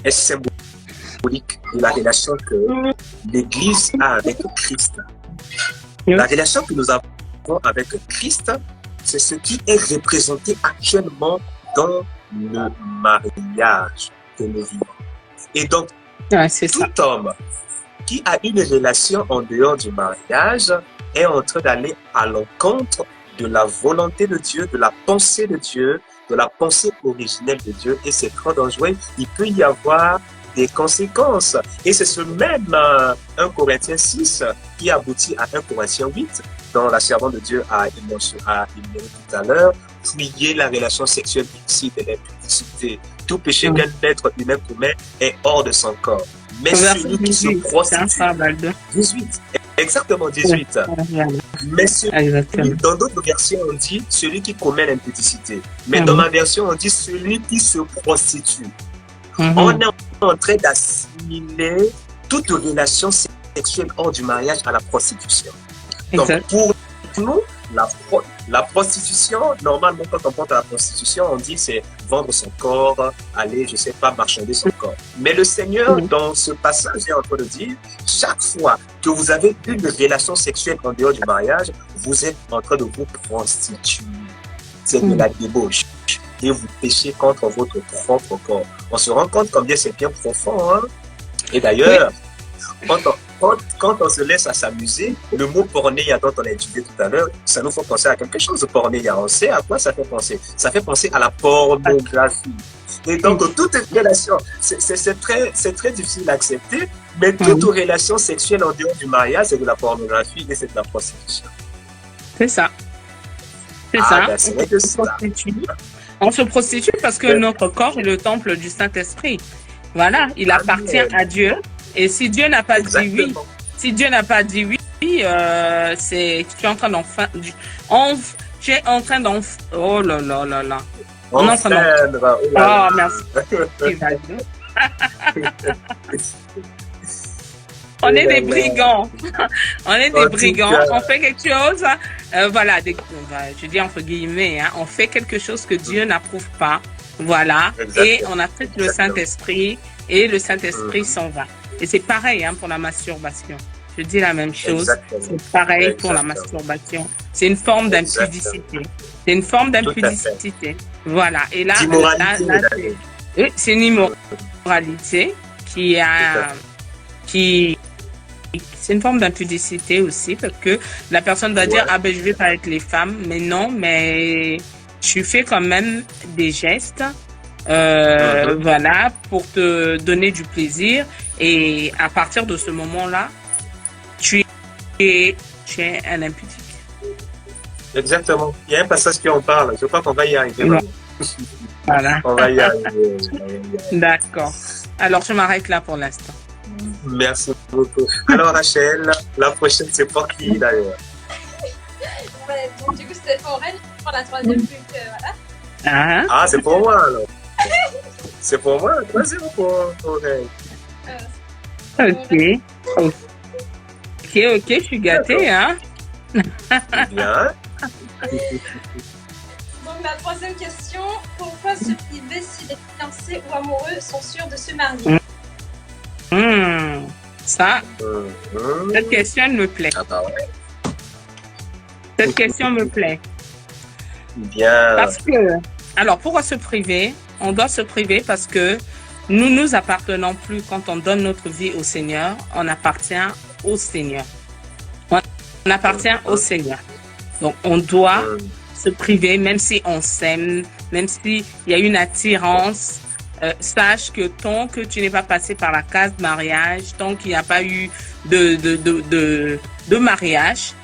est symbolique de la relation que l'Église a avec Christ. La relation que nous avons avec Christ, c'est ce qui est représenté actuellement dans le mariage que nous vivons. Et donc, tout homme qui a une relation en dehors du mariage est en train d'aller à l'encontre de la volonté de Dieu, de la pensée de Dieu, de la pensée originelle de Dieu. Et c'est trop dangereux. Il peut y avoir des conséquences. Et c'est ce même 1 Corinthiens 6 qui aboutit à 1 Corinthiens 8 dont la servante de Dieu a énuméré tout à l'heure, prier la relation sexuelle illicite et l'impudicité. Tout péché qu'un être humain commet est hors de son corps. Mais celui qui se prostitue, 18, exactement 18. Mais celui, dans d'autres versions, on dit celui qui commet l'impudicité. Mais dans ma version, on dit celui qui se prostitue. On est en train d'assimiler toute relation sexuelle hors du mariage à la prostitution. Donc, pour nous, la prostitution, normalement, quand on pense à la prostitution, on dit c'est vendre son corps, aller, je sais pas, marchander son corps. Mais le Seigneur, dans ce passage, est en train de dire, chaque fois que vous avez une relation sexuelle en dehors du mariage, vous êtes en train de vous prostituer. C'est de la débauche. Et vous péchez contre votre propre corps. On se rend compte combien c'est bien profond. Hein? Et d'ailleurs, quand on se laisse à s'amuser, le mot pornéia dont on a étudié tout à l'heure, ça nous fait penser à quelque chose de pornéia. On sait à quoi ça fait penser. Ça fait penser à la pornographie. Et donc, toute relation, c'est très difficile à accepter, mais toute relation sexuelle en dehors du mariage, c'est de la pornographie et c'est de la prostitution. C'est ça. C'est ça. Ben, c'est vrai que c'est ça. On se prostitue parce que notre corps est le temple du Saint-Esprit. Voilà, il appartient à Dieu. Et si Dieu n'a pas dit oui, c'est, tu es en train tu es en train oh là là là là. On est en train oh, merci. On est des brigands. On est des brigands. On fait quelque chose, voilà, je dis entre guillemets, hein, on fait quelque chose que Dieu n'approuve pas. Voilà. Exactement. Et on affecte le Saint-Esprit et le Saint-Esprit s'en va. Et c'est pareil hein, pour la masturbation. Je dis la même chose. C'est pareil pour la masturbation. C'est une forme d'impudicité. C'est une forme d'impudicité. Voilà. Et là, c'est une immoralité c'est une forme d'impudicité aussi parce que la personne va dire ah ben je vais pas avec les femmes, mais non, mais tu fais quand même des gestes voilà pour te donner du plaisir et à partir de ce moment-là tu es un impudique. Exactement. Il y a un passage qui en parle. Je crois qu'on va y arriver. Voilà. On va y arriver. D'accord. Alors je m'arrête là pour l'instant. Merci beaucoup. Alors Rachel, la prochaine c'est pour qui d'ailleurs? Ouais, donc du coup c'était pour elle, pour la troisième plus voilà. Ah c'est pour moi alors. C'est pour moi, troisième pour elle. Ok, je suis gâtée hein. Bien. Donc la troisième question, pourquoi se priver si les fiancés ou amoureux sont sûrs de se marier? Ça, cette question elle me plaît. Cette question me plaît. Bien. Parce que, alors pourquoi se priver? On doit se priver parce que nous nous appartenons plus quand on donne notre vie au Seigneur. On appartient au Seigneur. On appartient au Seigneur. Donc on doit se priver même si on s'aime, même s'il y a une attirance. Sache que tant que tu n'es pas passé par la case mariage, tant qu'il n'y a pas eu de mariage,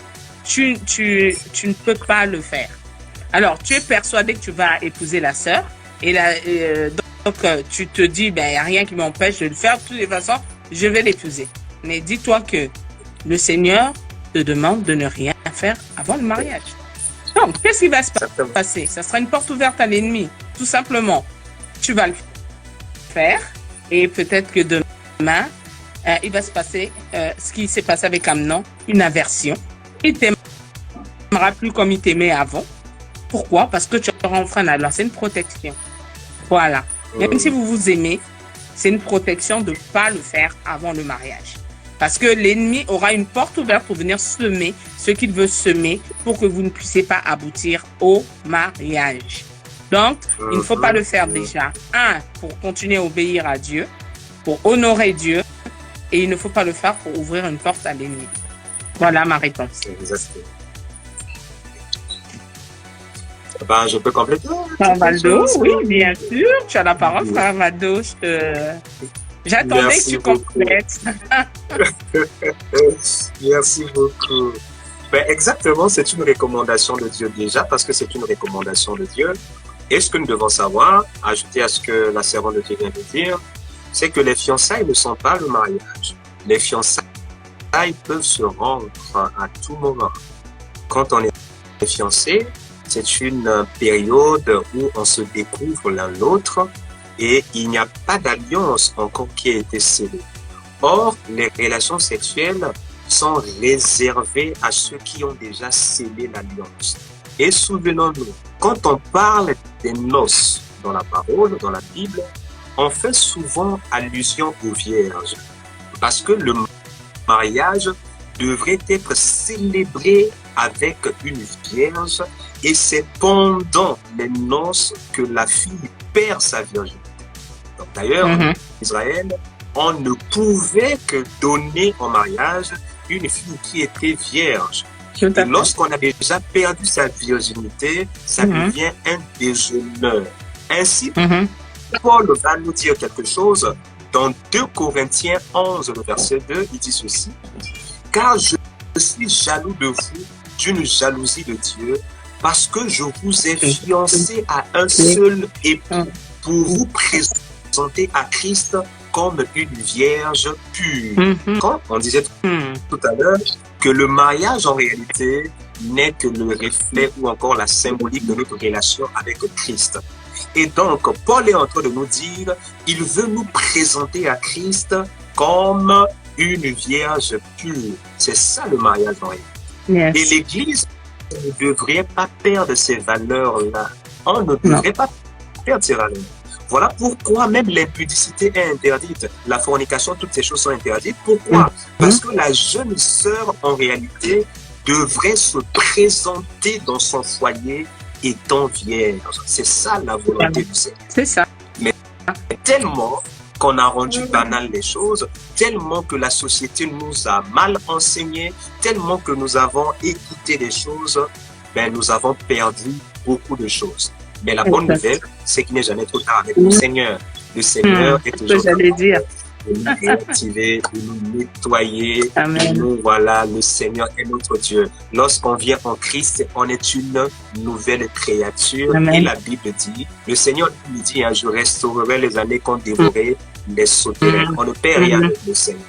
tu ne peux pas le faire. Alors, tu es persuadé que tu vas épouser la sœur et donc tu te dis, ben, il n'y a rien qui m'empêche de le faire. De toutes les façons, je vais l'épouser. Mais dis-toi que le Seigneur te demande de ne rien faire avant le mariage. Donc, qu'est-ce qui va se passer? Ça sera une porte ouverte à l'ennemi, tout simplement. Tu vas le faire et peut-être que demain il va se passer ce qui s'est passé avec Amnon, une aversion. Il t'aimera plus comme il t'aimait avant. Pourquoi? Parce que tu auras enfreint. Alors c'est une protection. Voilà. Même si vous vous aimez, c'est une protection de ne pas le faire avant le mariage. Parce que l'ennemi aura une porte ouverte pour venir semer ce qu'il veut semer pour que vous ne puissiez pas aboutir au mariage. Donc, il ne faut pas le faire déjà. Pour continuer à obéir à Dieu, pour honorer Dieu, et il ne faut pas le faire pour ouvrir une porte à l'ennemi. Voilà ma réponse. Exactement. Ben, je peux compléter. Frère Valdo, oui, bien sûr. Tu as la parole, frère Valdo. J'attendais que tu complètes. Merci beaucoup. Ben, exactement, c'est une recommandation de Dieu déjà, parce que c'est une recommandation de Dieu. Et ce que nous devons savoir, ajouter à ce que la servante de Dieu vient de dire, c'est que les fiançailles ne sont pas le mariage. Les fiançailles peuvent se rendre à tout moment. Quand on est fiancé, c'est une période où on se découvre l'un l'autre et il n'y a pas d'alliance encore qui a été scellée. Or, les relations sexuelles sont réservées à ceux qui ont déjà scellé l'alliance. Et souvenons-nous, quand on parle des noces dans la parole, dans la Bible, on fait souvent allusion aux vierges. Parce que le mariage devrait être célébré avec une vierge et c'est pendant les noces que la fille perd sa virginité. Donc d'ailleurs, en Israël, on ne pouvait que donner en mariage une fille qui était vierge. Et lorsqu'on a déjà perdu sa virginité, ça devient un déshonneur. Ainsi, Paul va nous dire quelque chose dans 2 Corinthiens 11, le verset 2, il dit ceci. Car je suis jaloux de vous d'une jalousie de Dieu, parce que je vous ai fiancé à un seul époux pour vous présenter à Christ comme une vierge pure. Quand on disait tout à l'heure que le mariage en réalité n'est que le reflet ou encore la symbolique de notre relation avec Christ. Et donc, Paul est en train de nous dire, il veut nous présenter à Christ comme une vierge pure. C'est ça le mariage en réalité. Et l'Église ne devrait pas perdre ces valeurs-là. On ne devrait pas perdre ces valeurs. Voilà pourquoi même l'impudicité est interdite. La fornication, toutes ces choses sont interdites. Pourquoi? Parce que la jeune sœur, en réalité, devrait se présenter dans son foyer étant vierge. C'est ça la volonté du Seigneur. C'est ça. Mais tellement qu'on a rendu banal les choses, tellement que la société nous a mal enseigné, tellement que nous avons écouté des choses, ben nous avons perdu beaucoup de choses. Mais la bonne nouvelle, c'est qu'il n'est jamais trop tard avec le Seigneur. Le Seigneur est toujours là de nous réactiver, de nous nettoyer. Nous, voilà, le Seigneur est notre Dieu. Lorsqu'on vient en Christ, on est une nouvelle créature. Et la Bible dit, le Seigneur nous dit, je restaurerai les années qu'on dévorait les sauterelles. On ne perd rien avec le Seigneur.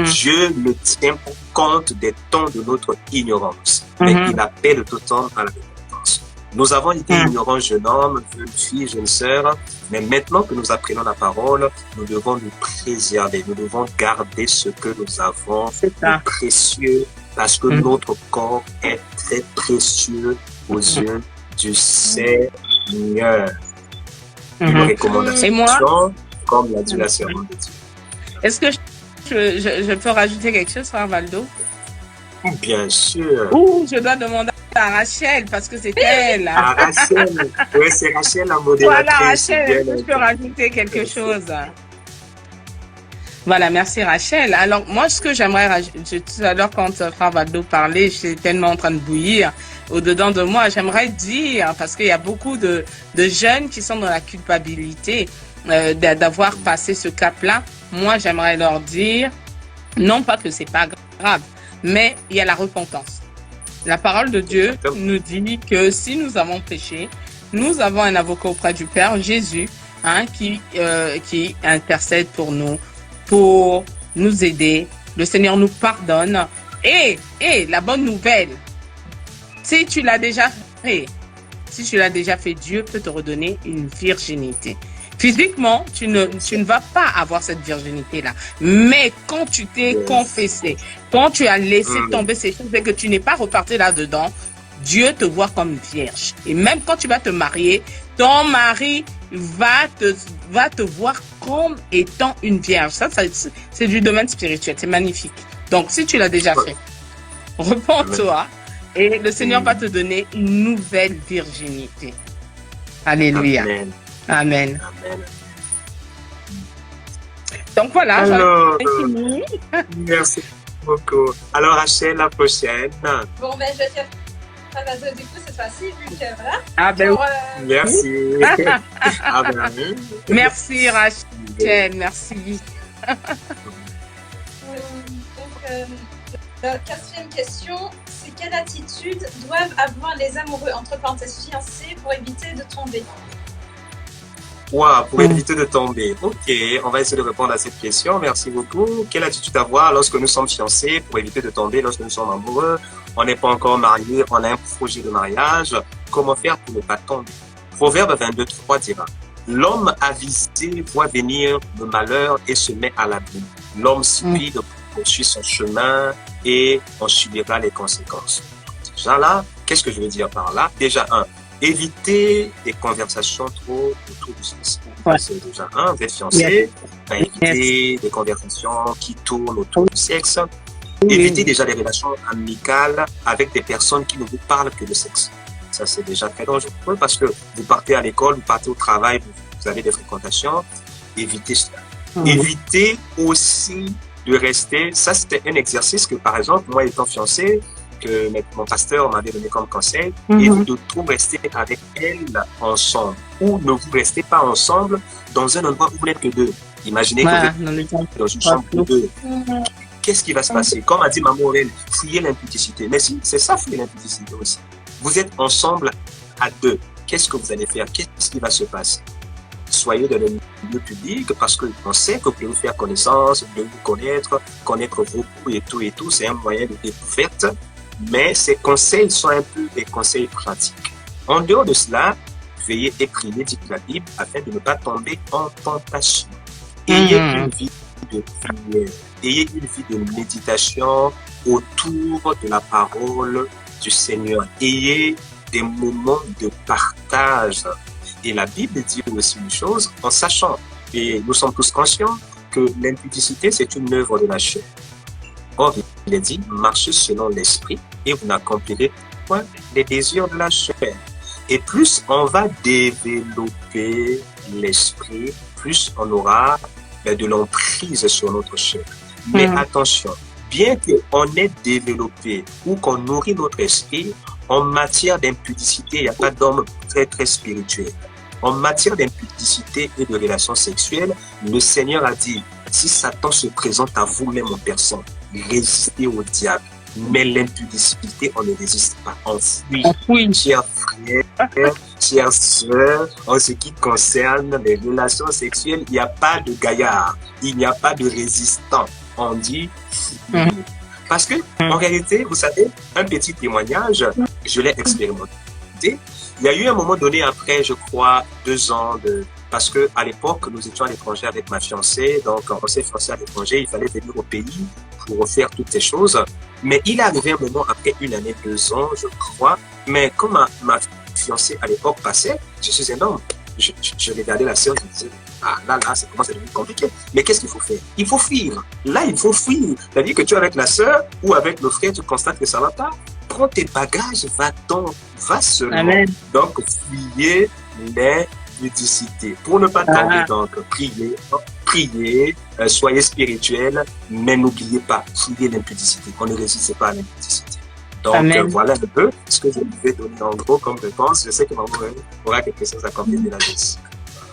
Dieu ne tient pas compte des temps de notre ignorance, mais il appelle tout homme à la repentance. Nous avons été ignorants, jeune homme, jeune fille, jeune sœur, mais maintenant que nous apprenons la parole, nous devons nous préserver, nous devons garder ce que nous avons de précieux, parce que notre corps est très précieux aux yeux du Seigneur. Une recommandation, comme l'a dit la servante de Dieu. Est-ce que je peux rajouter quelque chose, frère Valdo? Bien sûr. Ou je dois demander à Rachel, parce que c'est elle. Ah, Rachel. Oui, c'est Rachel la modératrice. Voilà, Rachel, je peux rajouter quelque chose. Voilà, merci Rachel. Alors, moi, ce que j'aimerais rajouter, tout à l'heure, quand frère Valdo parlait, j'étais tellement en train de bouillir au-dedans de moi. J'aimerais dire, parce qu'il y a beaucoup de jeunes qui sont dans la culpabilité d'avoir passé ce cap-là. Moi, j'aimerais leur dire, non pas que c'est pas grave, mais il y a la repentance. La parole de Dieu nous dit que si nous avons péché, nous avons un avocat auprès du Père, Jésus, qui intercède pour nous aider. Le Seigneur nous pardonne. Et la bonne nouvelle, si tu l'as déjà fait, Dieu peut te redonner une virginité. Physiquement, tu ne vas pas avoir cette virginité-là. Mais quand tu t'es confessé, quand tu as laissé tomber ces choses et que tu n'es pas reparti là-dedans, Dieu te voit comme vierge. Et même quand tu vas te marier, ton mari va te voir comme étant une vierge. Ça c'est du domaine spirituel. C'est magnifique. Donc, si tu l'as déjà fait, repens-toi et le Seigneur va te donner une nouvelle virginité. Alléluia. Amen. Amen. Amen. Donc voilà. Alors, merci beaucoup. Alors, Rachel, la prochaine. Bon, ben, je vais faire ça du coup cette fois-ci, vu que voilà. Ah ben merci. Ah ben, merci Rachel, merci. Donc, la 4e question, c'est quelle attitude doivent avoir les amoureux, entre parenthèses fiancés, pour éviter de tomber? Wow, pour éviter de tomber. Ok, on va essayer de répondre à cette question. Merci beaucoup. Quelle attitude avoir lorsque nous sommes fiancés pour éviter de tomber, lorsque nous sommes amoureux, on n'est pas encore marié, on a un projet de mariage. Comment faire pour ne pas tomber? Proverbe 22:3 dira: l'homme avisé voit venir le malheur et se met à l'abri. L'homme stupide poursuit son chemin et en subira les conséquences. Déjà là, qu'est-ce que je veux dire par là? Déjà, éviter des conversations trop autour du sexe. C'est déjà vous êtes fiancé, éviter des conversations qui tournent autour du sexe. Éviter déjà des relations amicales avec des personnes qui ne vous parlent que de sexe. Ça, c'est déjà très dangereux parce que vous partez à l'école, vous partez au travail, vous avez des fréquentations. Évitez cela. Évitez aussi de rester, ça c'était un exercice que par exemple, moi étant fiancé, que mon pasteur m'avait donné comme conseil, et de tout rester avec elle ensemble. Ou ne vous restez pas ensemble dans un endroit où vous n'êtes que deux. Imaginez que vous êtes dans une chambre de deux. Qu'est-ce qui va se passer? Comme a dit Maman Aurèle, fuyez l'impudicité. Mais si, c'est ça, fuyez l'impudicité aussi. Vous êtes ensemble à deux. Qu'est-ce que vous allez faire? Qu'est-ce qui va se passer? Soyez dans le milieu public parce qu'on sait que vous pouvez vous faire connaissance, vous pouvez vous connaître vos goûts et tout. C'est un moyen de découverte. Mais ces conseils sont un peu des conseils pratiques. En dehors de cela, veillez et priez, dit la Bible, afin de ne pas tomber en tentation. Ayez une vie de prière. Ayez une vie de méditation autour de la parole du Seigneur. Ayez des moments de partage. Et la Bible dit aussi une chose en sachant, et nous sommes tous conscients, que l'impudicité, c'est une œuvre de la chair. Or, il est dit, marchez selon l'esprit et vous n'accomplirez point les désirs de la chair. Et plus on va développer l'esprit, plus on aura de l'emprise sur notre chair. Mais attention, bien qu'on ait développé ou qu'on nourrit notre esprit, en matière d'impudicité, il n'y a pas d'homme très, très spirituel. En matière d'impudicité et de relations sexuelles, le Seigneur a dit, si Satan se présente à vous-même en personne, résistez au diable. Mais l'impudicité, on ne résiste pas. On fuit. Chers frères, chères sœurs, en ce qui concerne les relations sexuelles, il n'y a pas de gaillard, il n'y a pas de résistant. On dit fuir. Parce que, en réalité, vous savez, un petit témoignage, je l'ai expérimenté. Il y a eu un moment donné après, je crois, 2 ans parce que à l'époque, nous étions à l'étranger avec ma fiancée, donc on s'est fiancé à l'étranger, il fallait venir au pays pour faire toutes ces choses. Mais il est arrivé un moment après 1 année, 2 ans, je crois. Mais comme ma fiancée à l'époque passait, je suis un homme. Je regardais la sœur, je me disais, là, ça commence à devenir compliqué. Mais qu'est-ce qu'il faut faire? Il faut fuir. Là, il faut fuir. C'est-à-dire que tu es avec la sœur ou avec le frère, tu constates que ça ne va pas. Prends tes bagages, va seulement. Amen. Donc, fuyez l'impudicité. Pour ne pas tomber, donc, priez, soyez spirituels, mais n'oubliez pas, fuyez l'impudicité. On ne résiste pas à l'impudicité. Donc, voilà un peu ce que je vais donner en gros comme réponse. Je sais que Maman aura quelque chose à compléter là-dessus.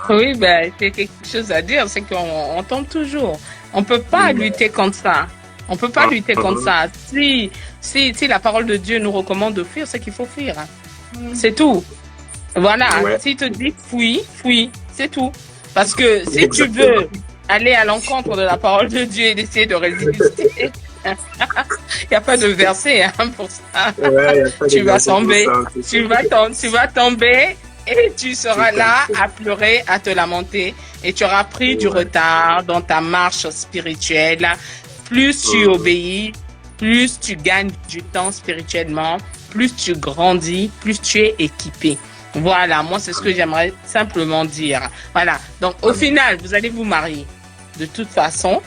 Oui, c'est quelque chose à dire, c'est qu'on tombe toujours. On ne peut pas lutter contre ça. On ne peut pas lutter contre ça. Si la parole de Dieu nous recommande de fuir, c'est qu'il faut fuir. C'est tout. Voilà. S'il te dit fuis, c'est tout. Parce que si tu veux aller à l'encontre de la parole de Dieu et d'essayer de résister, il n'y a pas de verset pour ça. Tu vas tomber. Tu vas tomber. Et tu seras là à pleurer, à te lamenter. Et tu auras pris du retard dans ta marche spirituelle. Plus tu obéis, plus tu gagnes du temps spirituellement, plus tu grandis, plus tu es équipé. Voilà, moi c'est ce que j'aimerais simplement dire. Voilà, donc au final, vous allez vous marier. De toute façon,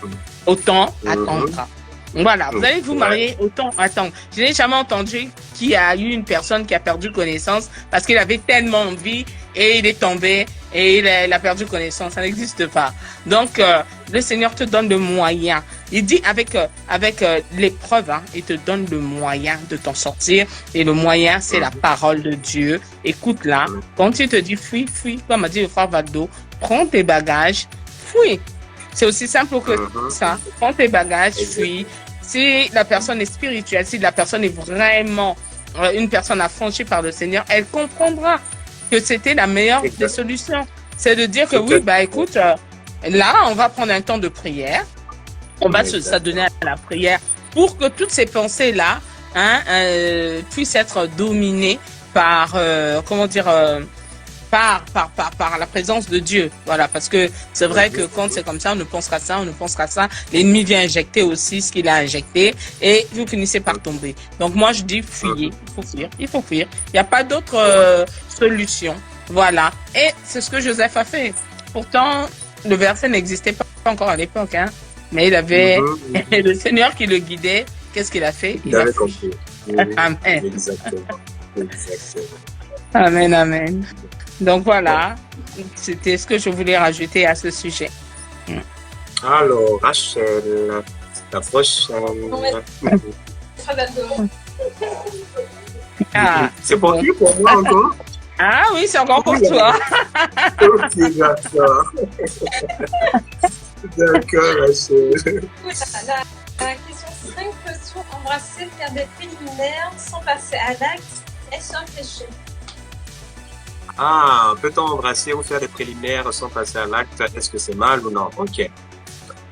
autant attendre. Voilà, vous allez vous marier, autant attendre. Je n'ai jamais entendu qu'il y a eu une personne qui a perdu connaissance parce qu'il avait tellement envie et il est tombé et il a perdu connaissance. Ça n'existe pas. Donc, le Seigneur te donne le moyen. Il dit avec l'épreuve, il te donne le moyen de t'en sortir. Et le moyen, c'est la parole de Dieu. Écoute-la. Quand il te dit fuis, comme a dit le frère Valdo, prends tes bagages, fuis. C'est aussi simple que ça. Prends tes bagages, fuis. si la personne est spirituelle, si la personne est vraiment une personne affranchie par le Seigneur, elle comprendra que c'était la meilleure des solutions. C'est de dire que oui, bah écoute, là, on va prendre un temps de prière. On va s'adonner à la prière pour que toutes ces pensées-là puissent être dominées par, par la présence de Dieu. Voilà, parce que c'est vrai que quand c'est comme ça, on ne pense qu'à ça, on ne pense qu'à ça. L'ennemi vient injecter aussi ce qu'il a injecté et vous finissez par tomber. Donc moi, je dis fuyez, il faut fuir, il faut fuir. Il n'y a pas d'autre solution. Voilà. Et c'est ce que Joseph a fait. Pourtant, le verset n'existait pas encore à l'époque, hein. Mais il avait le Seigneur qui le guidait. Qu'est-ce qu'il a fait? Il avait compris. Amen. Exactement. Amen, amen. Donc voilà, c'était ce que je voulais rajouter à ce sujet. Alors, Rachel, la prochaine. Ah, c'est pour qui? Pour moi encore? Ah oui, c'est encore pour toi. Ok, d'accord. D'accord, Rachel. La question 5, peut-on embrasser, faire des préliminaires sans passer à l'acte? Est-ce un péché? Ah, peut-on embrasser ou faire des préliminaires sans passer à l'acte? Est-ce que c'est mal ou non? Ok.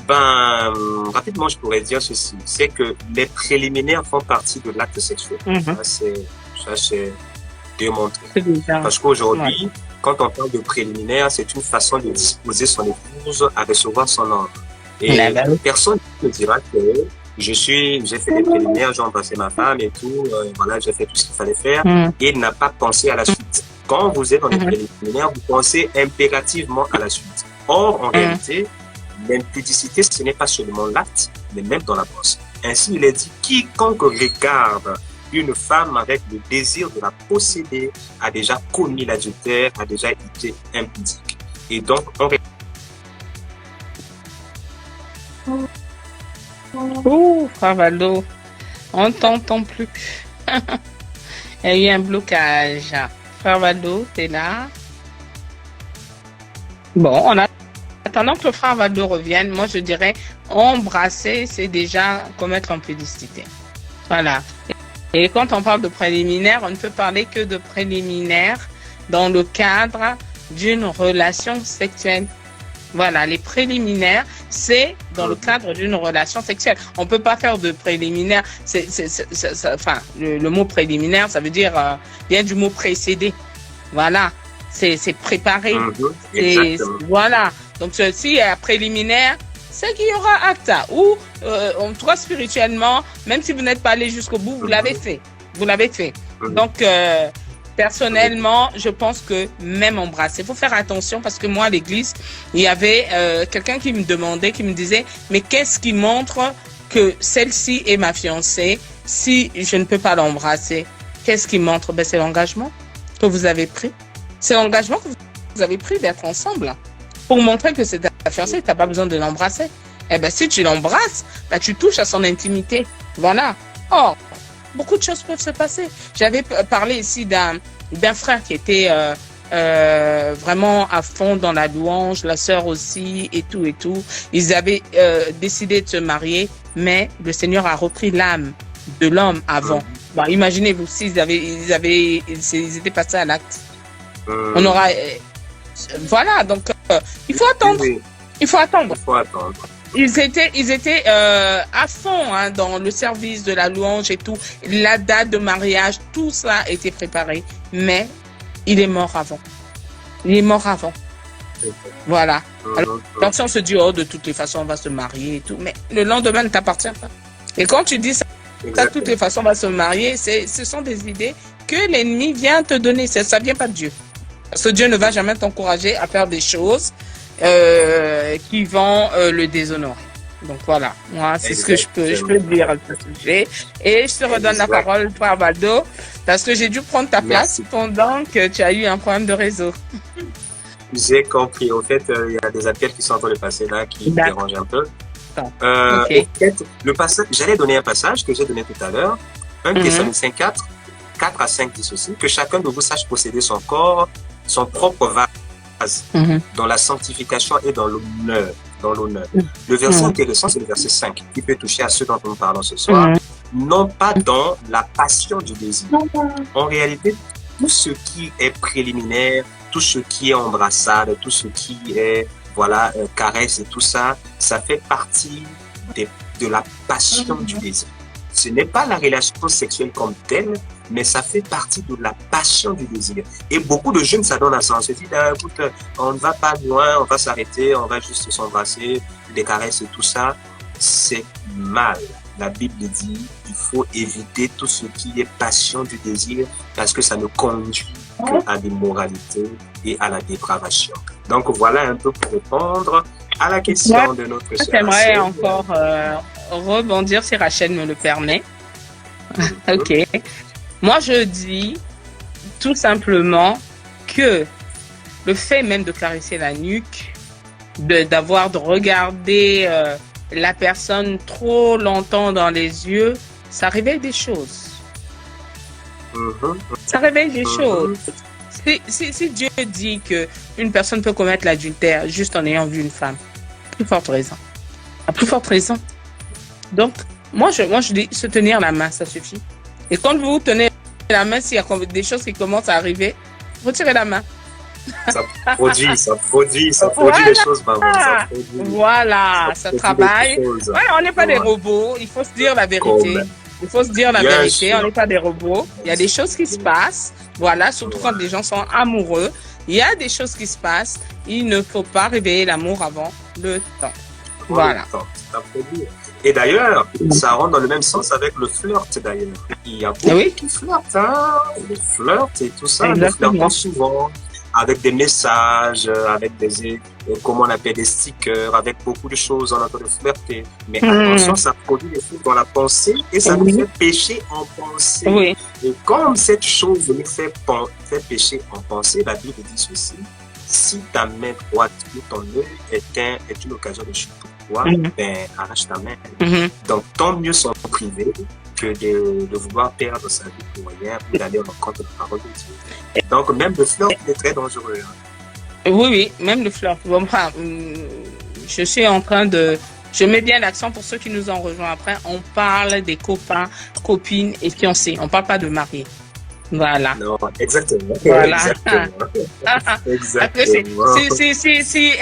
Ben, rapidement, je pourrais dire ceci. C'est que les préliminaires font partie de l'acte sexuel. Ça, c'est démontré. Parce qu'aujourd'hui, quand on parle de préliminaires, c'est une façon de disposer son épouse à recevoir son ordre. Et personne ne dira que j'ai fait des préliminaires, j'ai embrassé ma femme et tout, voilà, j'ai fait tout ce qu'il fallait faire, et il n'a pas pensé à la suite. Quand vous êtes dans les préliminaires, vous pensez impérativement à la suite. Or, en réalité, l'impudicité, ce n'est pas seulement l'acte, mais même dans la pensée. Ainsi, il est dit, quiconque regarde une femme avec le désir de la posséder a déjà commis l'adultère, a déjà été impudique. Et donc, Ouh, Fravaldo, on t'entend plus. Il y a eu un blocage. Fravaldo, t'es là? Bon, en attendant que le frère Valdo revienne, moi je dirais embrasser, c'est déjà commettre l'impudicité. Voilà. Et quand on parle de préliminaire, on ne peut parler que de préliminaire dans le cadre d'une relation sexuelle. Voilà, les préliminaires, c'est dans le cadre d'une relation sexuelle. On peut pas faire de préliminaire. Enfin, le mot préliminaire, ça veut dire vient du mot précéder. Voilà, c'est préparé. Voilà. Donc s'il y a préliminaire, c'est qu'il y aura acta. Ou en tout cas spirituellement, même si vous n'êtes pas allé jusqu'au bout, vous l'avez fait. Vous l'avez fait. Donc personnellement, je pense que même embrasser, il faut faire attention parce que moi, à l'église, il y avait quelqu'un qui me demandait, qui me disait, mais qu'est-ce qui montre que celle-ci est ma fiancée si je ne peux pas l'embrasser? Qu'est-ce qui montre? Ben, c'est l'engagement que vous avez pris. C'est l'engagement que vous avez pris d'être ensemble. Pour montrer que c'est ta fiancée, tu n'as pas besoin de l'embrasser. Eh ben, si tu l'embrasses, ben, tu touches à son intimité. Voilà. Or, beaucoup de choses peuvent se passer. J'avais parlé ici d'un frère qui était vraiment à fond dans la louange, la sœur aussi, et tout et tout. Ils avaient décidé de se marier, mais le Seigneur a repris l'âme de l'homme avant. Bon, imaginez-vous s'ils ils étaient passés à l'acte. On aura... voilà, donc il faut attendre. Il faut attendre. Ils étaient à fond dans le service de la louange et tout. La date de mariage, tout ça était préparé. Mais il est mort avant. Il est mort avant. Voilà. Alors si on se dit, oh, de toutes les façons, on va se marier et tout. Mais le lendemain ne t'appartient pas. Et quand tu dis ça, de toutes les façons, on va se marier, ce sont des idées que l'ennemi vient te donner. Ça vient pas de Dieu. Parce que Dieu ne va jamais t'encourager à faire des choses qui vont le déshonorer. Donc voilà, moi c'est ce que je peux dire à ce sujet. Et je te redonne la parole, Frère Valdo, parce que j'ai dû prendre ta place pendant que tu as eu un problème de réseau. J'ai compris. Au fait, il y a des appels qui sont en train de passer là qui me dérangent un peu. Okay. En fait, le passage, j'allais donner un passage que j'ai donné tout à l'heure. 1 Thessaloniciens 4 à 5 dit ceci, que chacun de vous sache posséder son corps, son propre vase base dans la sanctification et dans l'honneur. Le verset intéressant, c'est le verset 5, qui peut toucher à ceux dont nous parlons ce soir, non pas dans la passion du désir. En réalité, tout ce qui est préliminaire, tout ce qui est embrassade, tout ce qui est caresse et tout ça, ça fait partie de la passion du désir. Ce n'est pas la relation sexuelle comme telle, mais ça fait partie de la passion du désir. Et beaucoup de jeunes s'adonnent à ça. On se dit, écoute, on ne va pas loin, on va s'arrêter, on va juste s'embrasser, des caresses et tout ça. C'est mal. La Bible dit, il faut éviter tout ce qui est passion du désir parce que ça ne conduit qu'à l'immoralité et à la dépravation. Donc voilà un peu pour répondre à la question de notre chère. J'aimerais encore rebondir si Rachel me le permet. Ok. Moi, je dis tout simplement que le fait même de caresser la nuque, de regarder la personne trop longtemps dans les yeux, ça réveille des choses. Ça réveille des choses. Si Dieu dit qu'une personne peut commettre l'adultère juste en ayant vu une femme, à plus forte raison. À plus forte raison. Donc, moi je dis se tenir la main, ça suffit. Et quand vous tenez la main, s'il y a des choses qui commencent à arriver, retirez la main. Ça produit des choses, maman. Voilà, ça travaille. Voilà, on n'est pas des robots, il faut se dire la vérité. Il faut se dire la vérité, on n'est pas des robots. Il y a des choses qui se passent, voilà, surtout quand les gens sont amoureux. Il y a des choses qui se passent, il ne faut pas réveiller l'amour avant le temps. Voilà. Et d'ailleurs, ça rentre dans le même sens avec le flirt d'ailleurs. Il y a beaucoup qui flirtent, le flirt et tout ça, le flirt souvent, avec des messages, avec comment on appelle des stickers, avec beaucoup de choses, on entend de flirter. Mais attention, ça produit des choses dans la pensée et ça nous fait pécher en pensée. Oui. Et comme cette chose nous fait pécher en pensée, la Bible dit ceci: si ta main droite ou ton œil est une occasion de chute pour toi, ben arrache ta main. Donc tant mieux s'en priver que de vouloir perdre sa vie pour rien ou d'aller en rencontre de la parole de Dieu. Donc même le flirt est très dangereux. Oui, même le flirt. Bon, enfin, je suis en train de... Je mets bien l'accent pour ceux qui nous ont rejoints après. On parle des copains, copines et fiancés. On ne parle pas de mariés. Voilà. Non, exactement. Voilà. Exactement. Si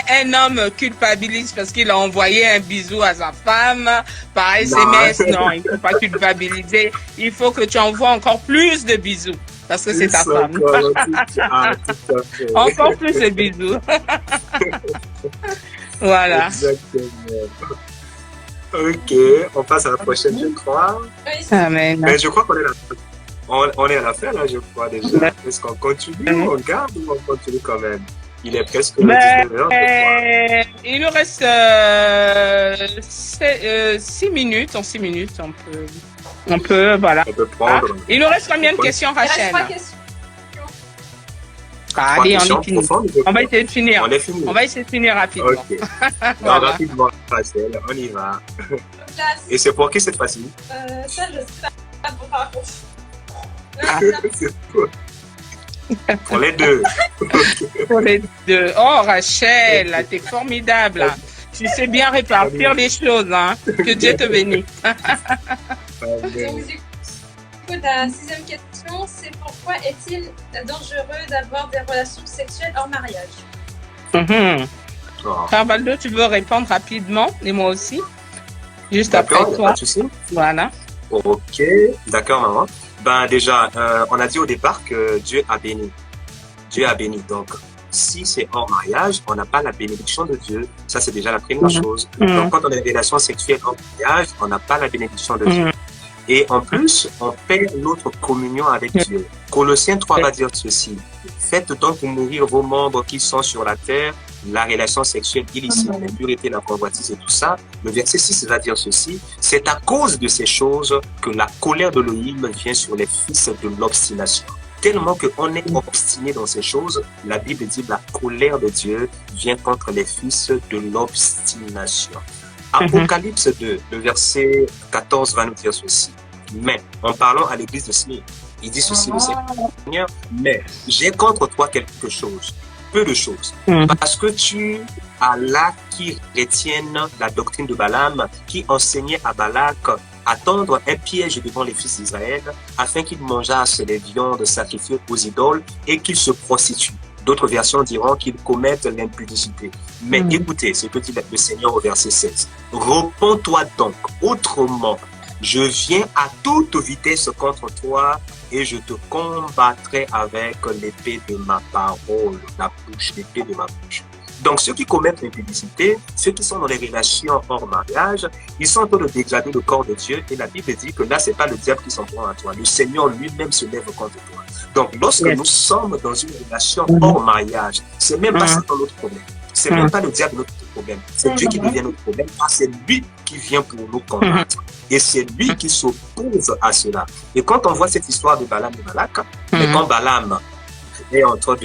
un homme culpabilise parce qu'il a envoyé un bisou à sa femme par SMS, non, il ne faut pas culpabiliser. Il faut que tu envoies encore plus de bisous parce que c'est ta femme. Encore plus de bisous. Voilà. Exactement. Ok, on passe à la prochaine, je crois. Amen. Mais je crois qu'on est là. On est à la fin, là, je crois, déjà. Est-ce qu'on continue, on garde ou on continue quand même? Il est presque 19h. Il nous reste 6 minutes. En 6 minutes, on peut, voilà. On peut prendre. Il nous reste combien de questions, Rachel? 3 questions. Allez, on est fini. On va essayer de finir. On est fini. On va essayer de finir rapidement. Ok. Voilà. Rapidement, Rachel, on y va. Et c'est pour qui cette fois-ci? Ça, je sais pas pour par contre. C'est quoi? Pour les deux. Pour les deux. Oh, Rachel, là, t'es formidable. Là. Tu sais bien répartir les choses. Hein. Que Dieu te bénisse. Donc, du coup, la 6e question, c'est pourquoi est-il dangereux d'avoir des relations sexuelles hors mariage? Carvalho, tu veux répondre rapidement, et moi aussi, juste après toi. Pas de souci. Voilà. Ok, d'accord, maman. Ben déjà, on a dit au départ que Dieu a béni. Dieu a béni. Donc, si c'est hors mariage, on n'a pas la bénédiction de Dieu. Ça, c'est déjà la première chose. Donc, quand on a une relation sexuelle hors mariage, on n'a pas la bénédiction de Dieu. Et en plus, on perd notre communion avec Dieu. Colossiens 3 va dire ceci: faites donc mourir vos membres qui sont sur la terre, la relation sexuelle illicite, l'impureté, la convoitise et tout ça. Le verset 6 va dire ceci: c'est à cause de ces choses que la colère d'Élohim vient sur les fils de l'obstination. Tellement qu'on est obstiné dans ces choses, la Bible dit la colère de Dieu vient contre les fils de l'obstination. Apocalypse 2, le verset 14 va nous dire ceci: mais en parlant à l'église de Smyrne, il dit ceci le Seigneur: mais j'ai contre toi quelque chose. peu de choses. Parce que tu as là qui retiennent la doctrine de Balaam, qui enseignait à Balak à tendre un piège devant les fils d'Israël afin qu'ils mangeassent les viandes sacrifiées aux idoles et qu'ils se prostituent. D'autres versions diront qu'ils commettent l'impudicité. Mais écoutez ce que dit le Seigneur au verset 16. Repends-toi donc, autrement, je viens à toute vitesse contre toi et je te combattrai avec l'épée de ma parole, la bouche, l'épée de ma bouche. Donc, ceux qui commettent l'impudicité, ceux qui sont dans les relations hors mariage, ils sont en train de dégrader le corps de Dieu. Et la Bible dit que là, c'est pas le diable qui s'en prend à toi. Le Seigneur lui-même se lève contre toi. Donc, lorsque nous sommes dans une relation hors mariage, c'est même pas ça notre problème. C'est même pas le diable notre problème. C'est Dieu qui devient notre problème. C'est lui qui vient pour nous combattre. Et c'est lui qui s'oppose à cela. Et quand on voit cette histoire de Balaam et Balak, mais quand Balaam est en train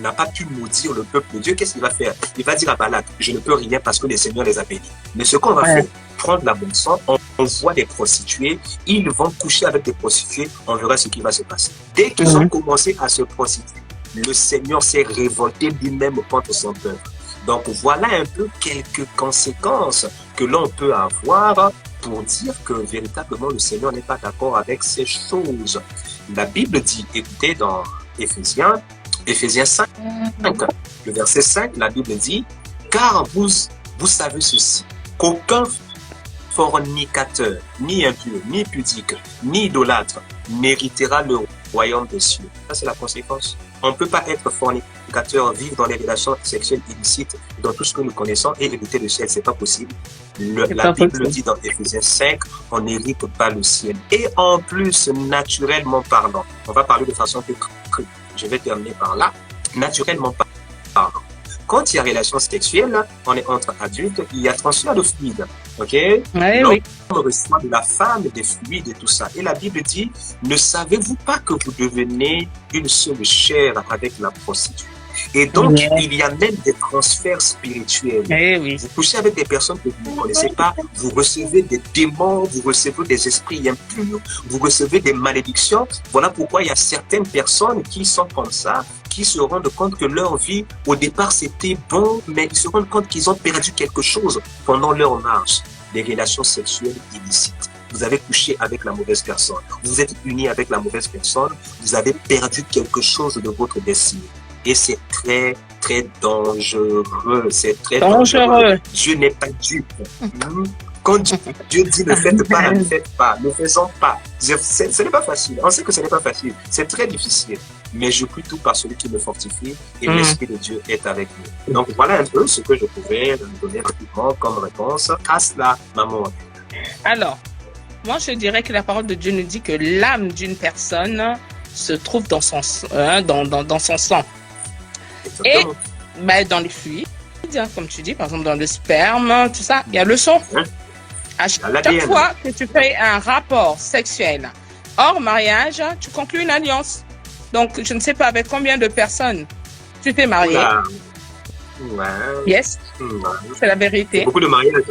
n'a pas pu maudire le peuple de Dieu, qu'est-ce qu'il va faire? Il va dire à Balak, je ne peux rien parce que le Seigneur les a bénis. Mais ce qu'on va faire, prendre la bonne sang, on voit des prostituées, ils vont coucher avec des prostituées, on verra ce qui va se passer. Dès qu'ils ont commencé à se prostituer, le Seigneur s'est révolté lui-même contre son peuple. Donc voilà un peu quelques conséquences que l'on peut avoir pour dire que véritablement le Seigneur n'est pas d'accord avec ces choses. La Bible dit, écoutez, dans Éphésiens 5, le verset 5, la Bible dit, car vous savez ceci, qu'aucun fornicateur, ni impur, ni pudique, ni idolâtre, n'héritera le royaume des cieux. Ça, c'est la conséquence. On ne peut pas être fornicateur, vivre dans les relations sexuelles illicites, dans tout ce que nous connaissons, et hériter le ciel. C'est pas possible. La Bible dit dans Éphésiens 5, on n'hérite pas le ciel. Et en plus, naturellement parlant, on va parler de façon plus crue. Je vais terminer par là. Naturellement parlant. Quand il y a relation sexuelle, on est entre adultes, il y a transfert de fluide. OK? L'homme reçoit de la femme des fluides et tout ça. Et la Bible dit, ne savez-vous pas que vous devenez une seule chair avec la prostituée? Et donc, il y a même des transferts spirituels. Vous couchez avec des personnes que vous ne connaissez pas, vous recevez des démons, vous recevez des esprits impurs, vous recevez des malédictions. Voilà pourquoi il y a certaines personnes qui sont comme ça, qui se rendent compte que leur vie, au départ, c'était bon, mais ils se rendent compte qu'ils ont perdu quelque chose pendant leur marche. Des relations sexuelles illicites. Vous avez couché avec la mauvaise personne. Vous êtes uni avec la mauvaise personne. Vous avez perdu quelque chose de votre destinée. Et c'est très, très dangereux. C'est très dangereux. Dieu n'est pas dupe. Quand Dieu dit ne faites pas, ne faites pas, ne faisons pas. Ce n'est pas facile. On sait que ce n'est pas facile. C'est très difficile. Mais je prie tout par celui qui me fortifie et l'Esprit de Dieu est avec nous. Donc voilà un peu ce que je pouvais donner rapidement comme réponse à cela, maman. Alors, moi je dirais que la parole de Dieu nous dit que l'âme d'une personne se trouve dans son, dans son sang. Exactement. Et dans les fluides, comme tu dis, par exemple dans le sperme, tout ça, il y a le sang. À chaque fois que tu fais un rapport sexuel hors mariage, tu conclus une alliance. Donc, je ne sais pas avec combien de personnes tu t'es marié. Yes, c'est la vérité. Beaucoup de mariages.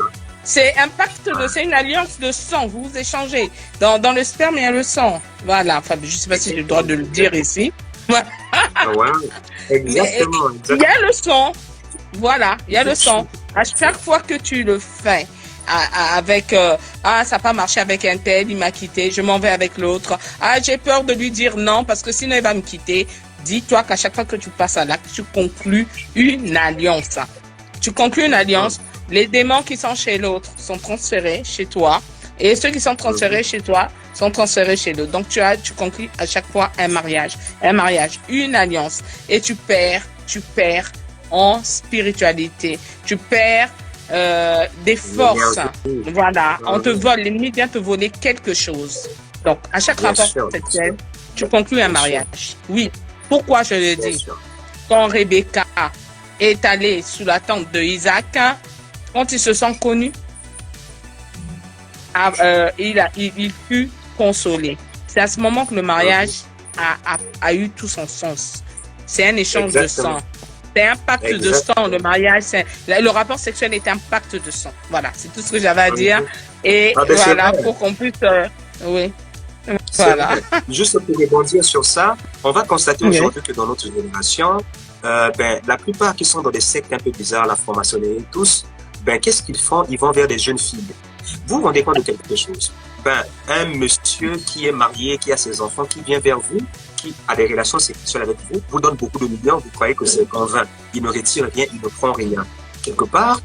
C'est un pacte, c'est une alliance de sang. Vous vous échangez. Dans le sperme, il y a le sang. Voilà. Enfin, je ne sais pas si j'ai le droit de le dire ici. Exactement. Il y a le sang. Voilà, il y a le sang. À chaque fois que tu le fais avec ça n'a pas marché avec un tel, il m'a quitté, je m'en vais avec l'autre. J'ai peur de lui dire non parce que sinon il va me quitter. Dis-toi qu'à chaque fois que tu passes à l'acte, tu conclus une alliance. Tu conclus une alliance. Les démons qui sont chez l'autre sont transférés chez toi et ceux qui sont transférés chez toi sont transférés chez l'autre. Donc tu conclus à chaque fois un mariage, une alliance et tu perds en spiritualité. Tu perds des forces. Voilà, on te vole, l'ennemi vient te voler quelque chose. Donc, à chaque rapport sexuel, tu conclus un mariage. Oui, pourquoi je le dis? Quand Rebecca est allée sous la tente de Isaac, quand ils se sont connus, il fut consolé. C'est à ce moment que le mariage a eu tout son sens. C'est un échange de sang. C'est un pacte de sang, le mariage. Le rapport sexuel est un pacte de sang. Voilà, c'est tout ce que j'avais à dire. Et voilà, pour qu'on puisse... oui. Voilà. Juste pour rebondir sur ça, on va constater aujourd'hui que dans notre génération, ben, la plupart qui sont dans des sectes un peu bizarres, la franc-maçonnerie, tous, ben, qu'est-ce qu'ils font? Ils vont vers des jeunes filles. Vous rendez compte de quelque chose? Ben, un monsieur qui est marié, qui a ses enfants, qui vient vers vous, qui a des relations sexuelles avec vous, vous donne beaucoup de millions, vous croyez que c'est un vain. Il ne retire rien, il ne prend rien. Quelque part,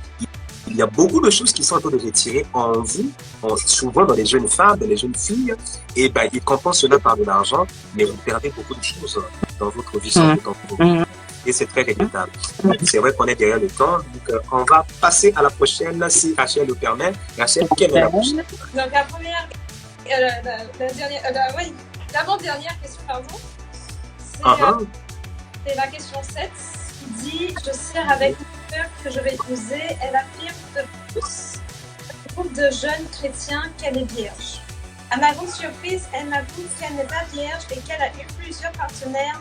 il y a beaucoup de choses qui sont en train de retirer en vous, souvent dans les jeunes femmes, dans les jeunes filles, et ben, ils compensent cela par de l'argent, mais vous perdez beaucoup de choses dans votre vie, dans vos vies. Et c'est très regrettable. C'est vrai qu'on est derrière le temps, donc on va passer à la prochaine, si Rachel le permet. Rachel, quelle est la prochaine? Donc la première, l'avant-dernière question, pardon, c'est la question 7 qui dit « Je sers avec mon cœur que je vais épouser. Elle affirme de plus un groupe de jeunes chrétiens qu'elle est vierge. À ma grande surprise, elle m'avoue qu'elle n'est pas vierge et qu'elle a eu plusieurs partenaires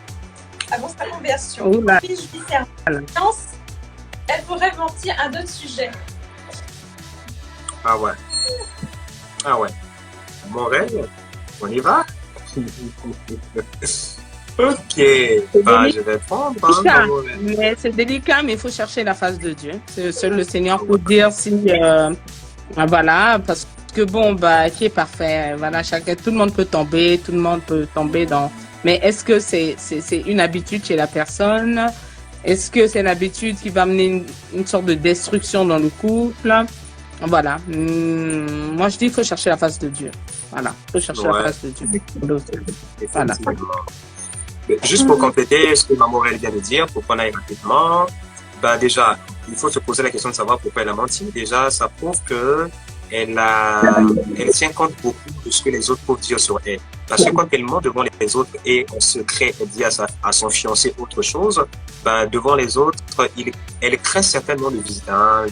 avant sa conversion. Puis je lui sers confiance. Elle pourrait mentir à d'autres sujets. » Ah ouais. Ah ouais. Morel, on y va? Ok, bah, je vais prendre. Mais c'est délicat, mais il faut chercher la face de Dieu. C'est seul le Seigneur pour dire si, voilà, parce que bon, bah, qui est parfait, voilà, tout le monde peut tomber, dans. Mais est-ce que c'est une habitude chez la personne? Est-ce que c'est une habitude qui va amener une sorte de destruction dans le couple? Voilà. Moi, je dis qu'il faut chercher la face de Dieu. Voilà. Il faut chercher la face de Dieu. Voilà. Juste pour compléter ce que Maman vient de dire, pour qu'on aille rapidement, ben déjà, il faut se poser la question de savoir pourquoi elle a menti. Déjà, ça prouve que elle tient compte beaucoup de ce que les autres peuvent dire sur elle. Parce que quand elle ment devant les autres et en secret, elle dit à son fiancé autre chose, ben devant les autres, elle craint certainement le visitant,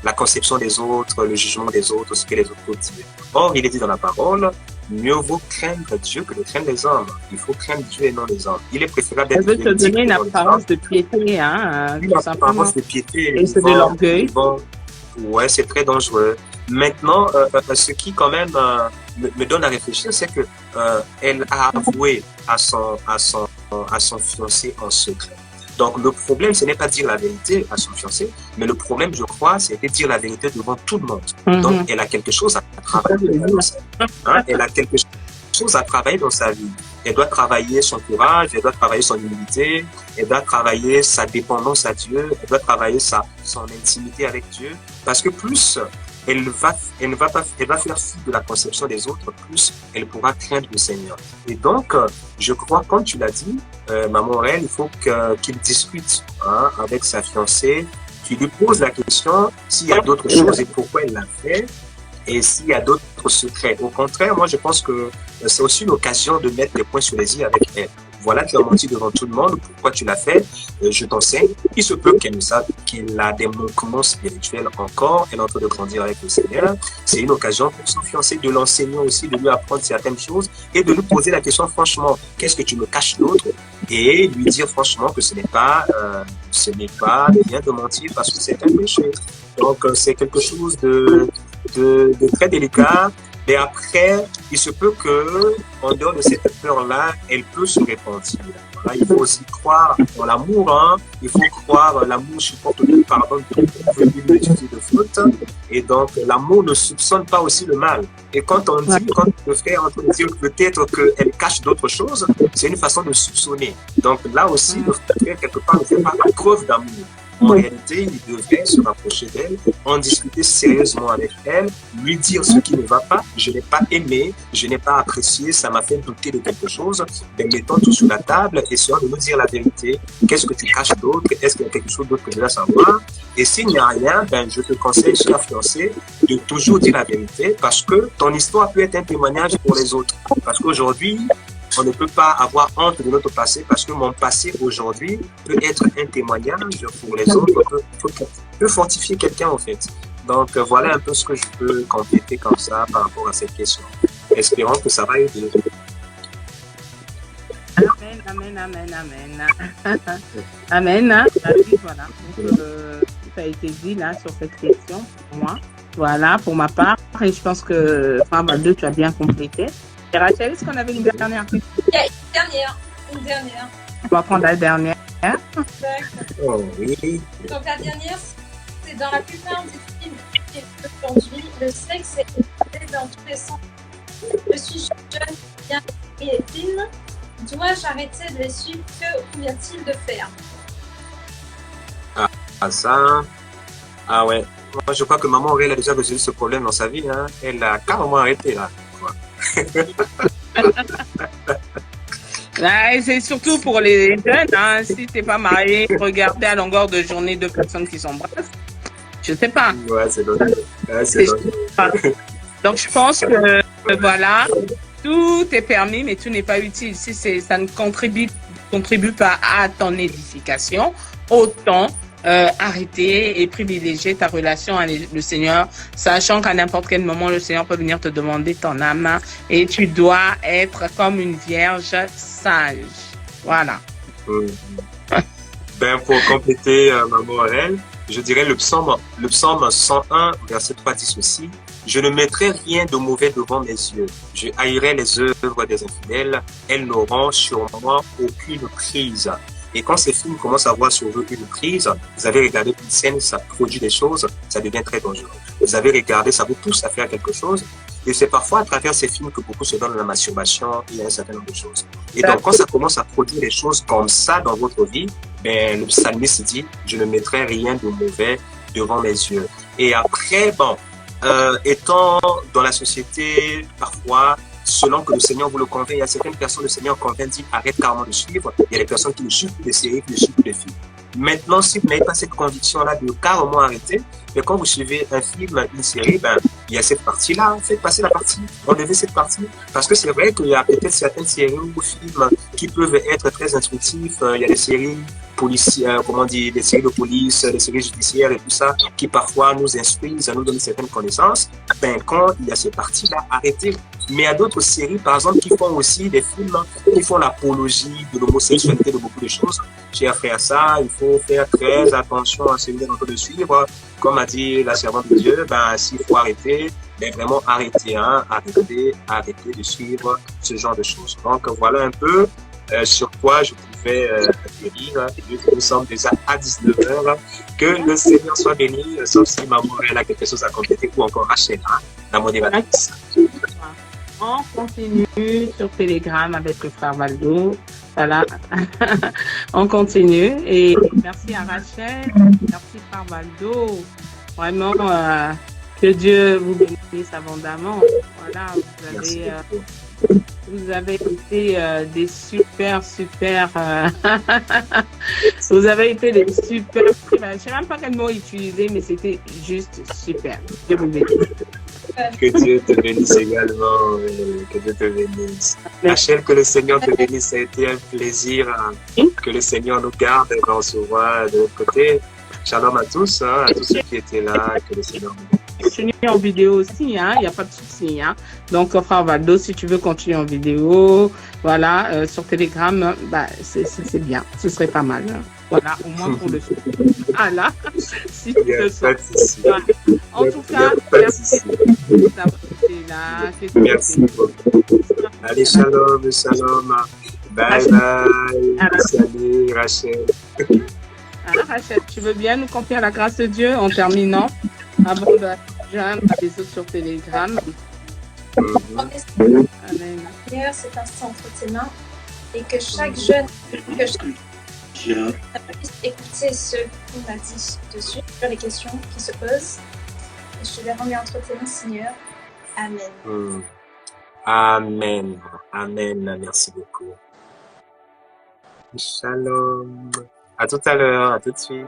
la conception des autres, le jugement des autres, ce que les autres peuvent dire. Or, il est dit dans la parole, mieux vaut craindre Dieu que de craindre les hommes. Il faut craindre Dieu et non les hommes. Il est préférable d'être... Elle veut te donner une apparence de piété, hein, une apparence de piété. Et c'est de l'orgueil. Ouais, c'est très dangereux. Maintenant, ce qui quand même me donne à réfléchir, c'est que elle a avoué à son fiancé en secret. Donc, le problème, ce n'est pas dire la vérité à son fiancé, mais le problème, je crois, c'est de dire la vérité devant tout le monde. Donc, elle a quelque chose à travailler dans sa vie. Hein? Elle a quelque chose à travailler dans sa vie. Elle doit travailler son courage, elle doit travailler son humilité, elle doit travailler sa dépendance à Dieu, elle doit travailler son intimité avec Dieu. Parce que plus elle va faire fi de la conception des autres, plus elle pourra craindre le Seigneur. Et donc, je crois, comme tu l'as dit, Maman Aurèle, il faut qu'il discute avec sa fiancée, qu'il lui pose la question s'il y a d'autres choses et pourquoi elle l'a fait, et s'il y a d'autres secrets. Au contraire, moi, je pense que c'est aussi l'occasion de mettre les points sur les i avec elle. Voilà, tu as menti devant tout le monde, pourquoi tu l'as fait, je t'enseigne. Il se peut qu'elle a des manquements spirituels encore, elle est en train de grandir avec le Seigneur. C'est une occasion pour son fiancé de l'enseigner aussi, de lui apprendre certaines choses et de lui poser la question franchement, qu'est-ce que tu me caches d'autre? Et lui dire franchement que ce n'est pas bien de mentir parce que c'est un péché. Donc, c'est quelque chose de très délicat. Et après, il se peut que, en dehors de cette peur-là, elle peut se repentir. Voilà, il faut aussi croire dans l'amour, hein. Il faut croire, l'amour supporte tout, pardonne tout, de faute. Et donc, l'amour ne soupçonne pas aussi le mal. Et quand le frère est en train de dire peut-être qu'elle cache d'autres choses, c'est une façon de soupçonner. Donc là aussi, le frère, quelque part, ne fait pas preuve d'amour. En réalité, il devrait se rapprocher d'elle, en discuter sérieusement avec elle, lui dire ce qui ne va pas. Je n'ai pas aimé, je n'ai pas apprécié, ça m'a fait douter de quelque chose. Ben, mettons tout sur la table, essayons de nous dire la vérité. Qu'est-ce que tu caches d'autre? Est-ce qu'il y a quelque chose d'autre que je dois savoir? Et s'il n'y a rien, ben, je te conseille, cher fiancé, de toujours dire la vérité parce que ton histoire peut être un témoignage pour les autres. Parce qu'aujourd'hui, on ne peut pas avoir honte de notre passé parce que mon passé aujourd'hui peut être un témoignage pour les autres, peut fortifier quelqu'un en fait. Donc voilà un peu ce que je peux compléter comme ça par rapport à cette question. Espérons que ça va aider. Amen, amen, amen, amen. Amen. Voilà. Donc, ça a été dit là sur cette question pour moi. Voilà, pour ma part. Et je pense que Femme 2, tu as bien complété. Et Rachel, est-ce qu'on avait une dernière question? Une dernière. On va prendre la dernière. D'accord. Oh oui. Donc la dernière, c'est dans la plupart des films aujourd'hui, le sexe est utilisé dans tous les sens. Je suis jeune, bien et les films. Dois-je arrêter de les suivre? Que convient-il de faire? Ah ça. Ah ouais. Moi, je crois que maman Aurèle a déjà résolu ce problème dans sa vie. Hein. Elle a carrément arrêté là. Ouais, c'est surtout pour les jeunes. Hein. Si t'es pas marié, regarder à longueur de journée deux personnes qui s'embrassent. Je sais pas. Ouais, c'est drôle. Ouais, c'est drôle. Donc je pense que voilà, tout est permis, mais tout n'est pas utile. Si ça ne contribue pas à ton édification, autant arrêter et privilégier ta relation avec le Seigneur, sachant qu'à n'importe quel moment, le Seigneur peut venir te demander ton âme et tu dois être comme une vierge sage. Voilà. Ben, pour compléter maman Aurèle, je dirais le psaume 101, verset 3 dit ceci. Je ne mettrai rien de mauvais devant mes yeux. Je haïrai les œuvres des infidèles. Elles n'auront sur moi aucune prise. Et quand ces films commencent à avoir sur eux une prise, vous avez regardé une scène, ça produit des choses, ça devient très dangereux. Vous avez regardé, ça vous pousse à faire quelque chose. Et c'est parfois à travers ces films que beaucoup se donnent la masturbation et un certain nombre de choses. Et donc, quand ça commence à produire des choses comme ça dans votre vie, ben, le psalmiste dit, je ne mettrai rien de mauvais devant mes yeux. Et après, bon, étant dans la société, parfois, selon que le Seigneur vous le convainc, il y a certaines personnes, le Seigneur convainc, dit arrête carrément de suivre. Il y a des personnes qui ne suivent plus des séries, qui ne suivent plus des films. Maintenant, si vous n'avez pas cette conviction-là de carrément arrêter, mais quand vous suivez un film, une série, ben, il y a cette partie-là, faites passer la partie, enlevez cette partie. Parce que c'est vrai qu'il y a peut-être certaines séries ou films qui peuvent être très instructifs. Il y a des séries policières, comment dire, des séries de police, des séries judiciaires et tout ça, qui parfois nous instruisent, nous donnent certaines connaissances. Ben, quand il y a ces parties-là, arrêtez. Mais il y a d'autres séries, par exemple, qui font aussi des films qui font l'apologie de l'homosexualité, de beaucoup de choses. J'ai appris à ça, il faut faire très attention à celui qu'on peut suivre. Comme a dit la servante de Dieu, ben, s'il faut arrêter, ben, vraiment arrêter, hein, arrêter de suivre ce genre de choses. Donc, voilà un peu sur quoi je pouvais te dire. Nous sommes déjà à 19h. Que le Seigneur soit béni, sauf si maman elle a quelque chose à compléter ou encore Rachel, hein, la modératrice. On continue sur Telegram avec le frère Valdo. Voilà. On continue. Et merci à Rachel. Merci frère Valdo. Vraiment, que Dieu vous bénisse abondamment. Voilà, vous avez été des super. Vous avez été des super. Je ne sais même pas quel mot utiliser, mais c'était juste super. Dieu vous bénisse. Que Dieu te bénisse également. Que Dieu te bénisse. Rachel, que le Seigneur te bénisse. Ça a été un plaisir. Que le Seigneur nous garde. On se voit de l'autre côté. Shalom à tous, hein, à tous ceux qui étaient là. Que le Seigneur nous bénisse. Continuer en vidéo aussi, hein, il n'y a pas de souci. Hein. Donc, frère Valdo, si tu veux continuer en vidéo, voilà, sur Telegram, bah, c'est bien, ce serait pas mal. Hein. Voilà, au moins pour le soutenir. Voilà, si tu le souhaites. Voilà. En tout cas, merci d'avoir été là. Merci beaucoup. Allez, shalom. Bye. Salut, Rachel. Alors, Rachel, tu veux bien nous confier à la grâce de Dieu en terminant avant de joindre les autres sur Telegram. Amen. C'est un sang entre tes mains et que chaque jeune, puisse écouter ce qu'on a dit dessus, sur les questions qui se posent. Et je te les remets entre tes mains, Seigneur. Amen. Amen. Merci beaucoup. Shalom. À tout à l'heure, à tout de suite.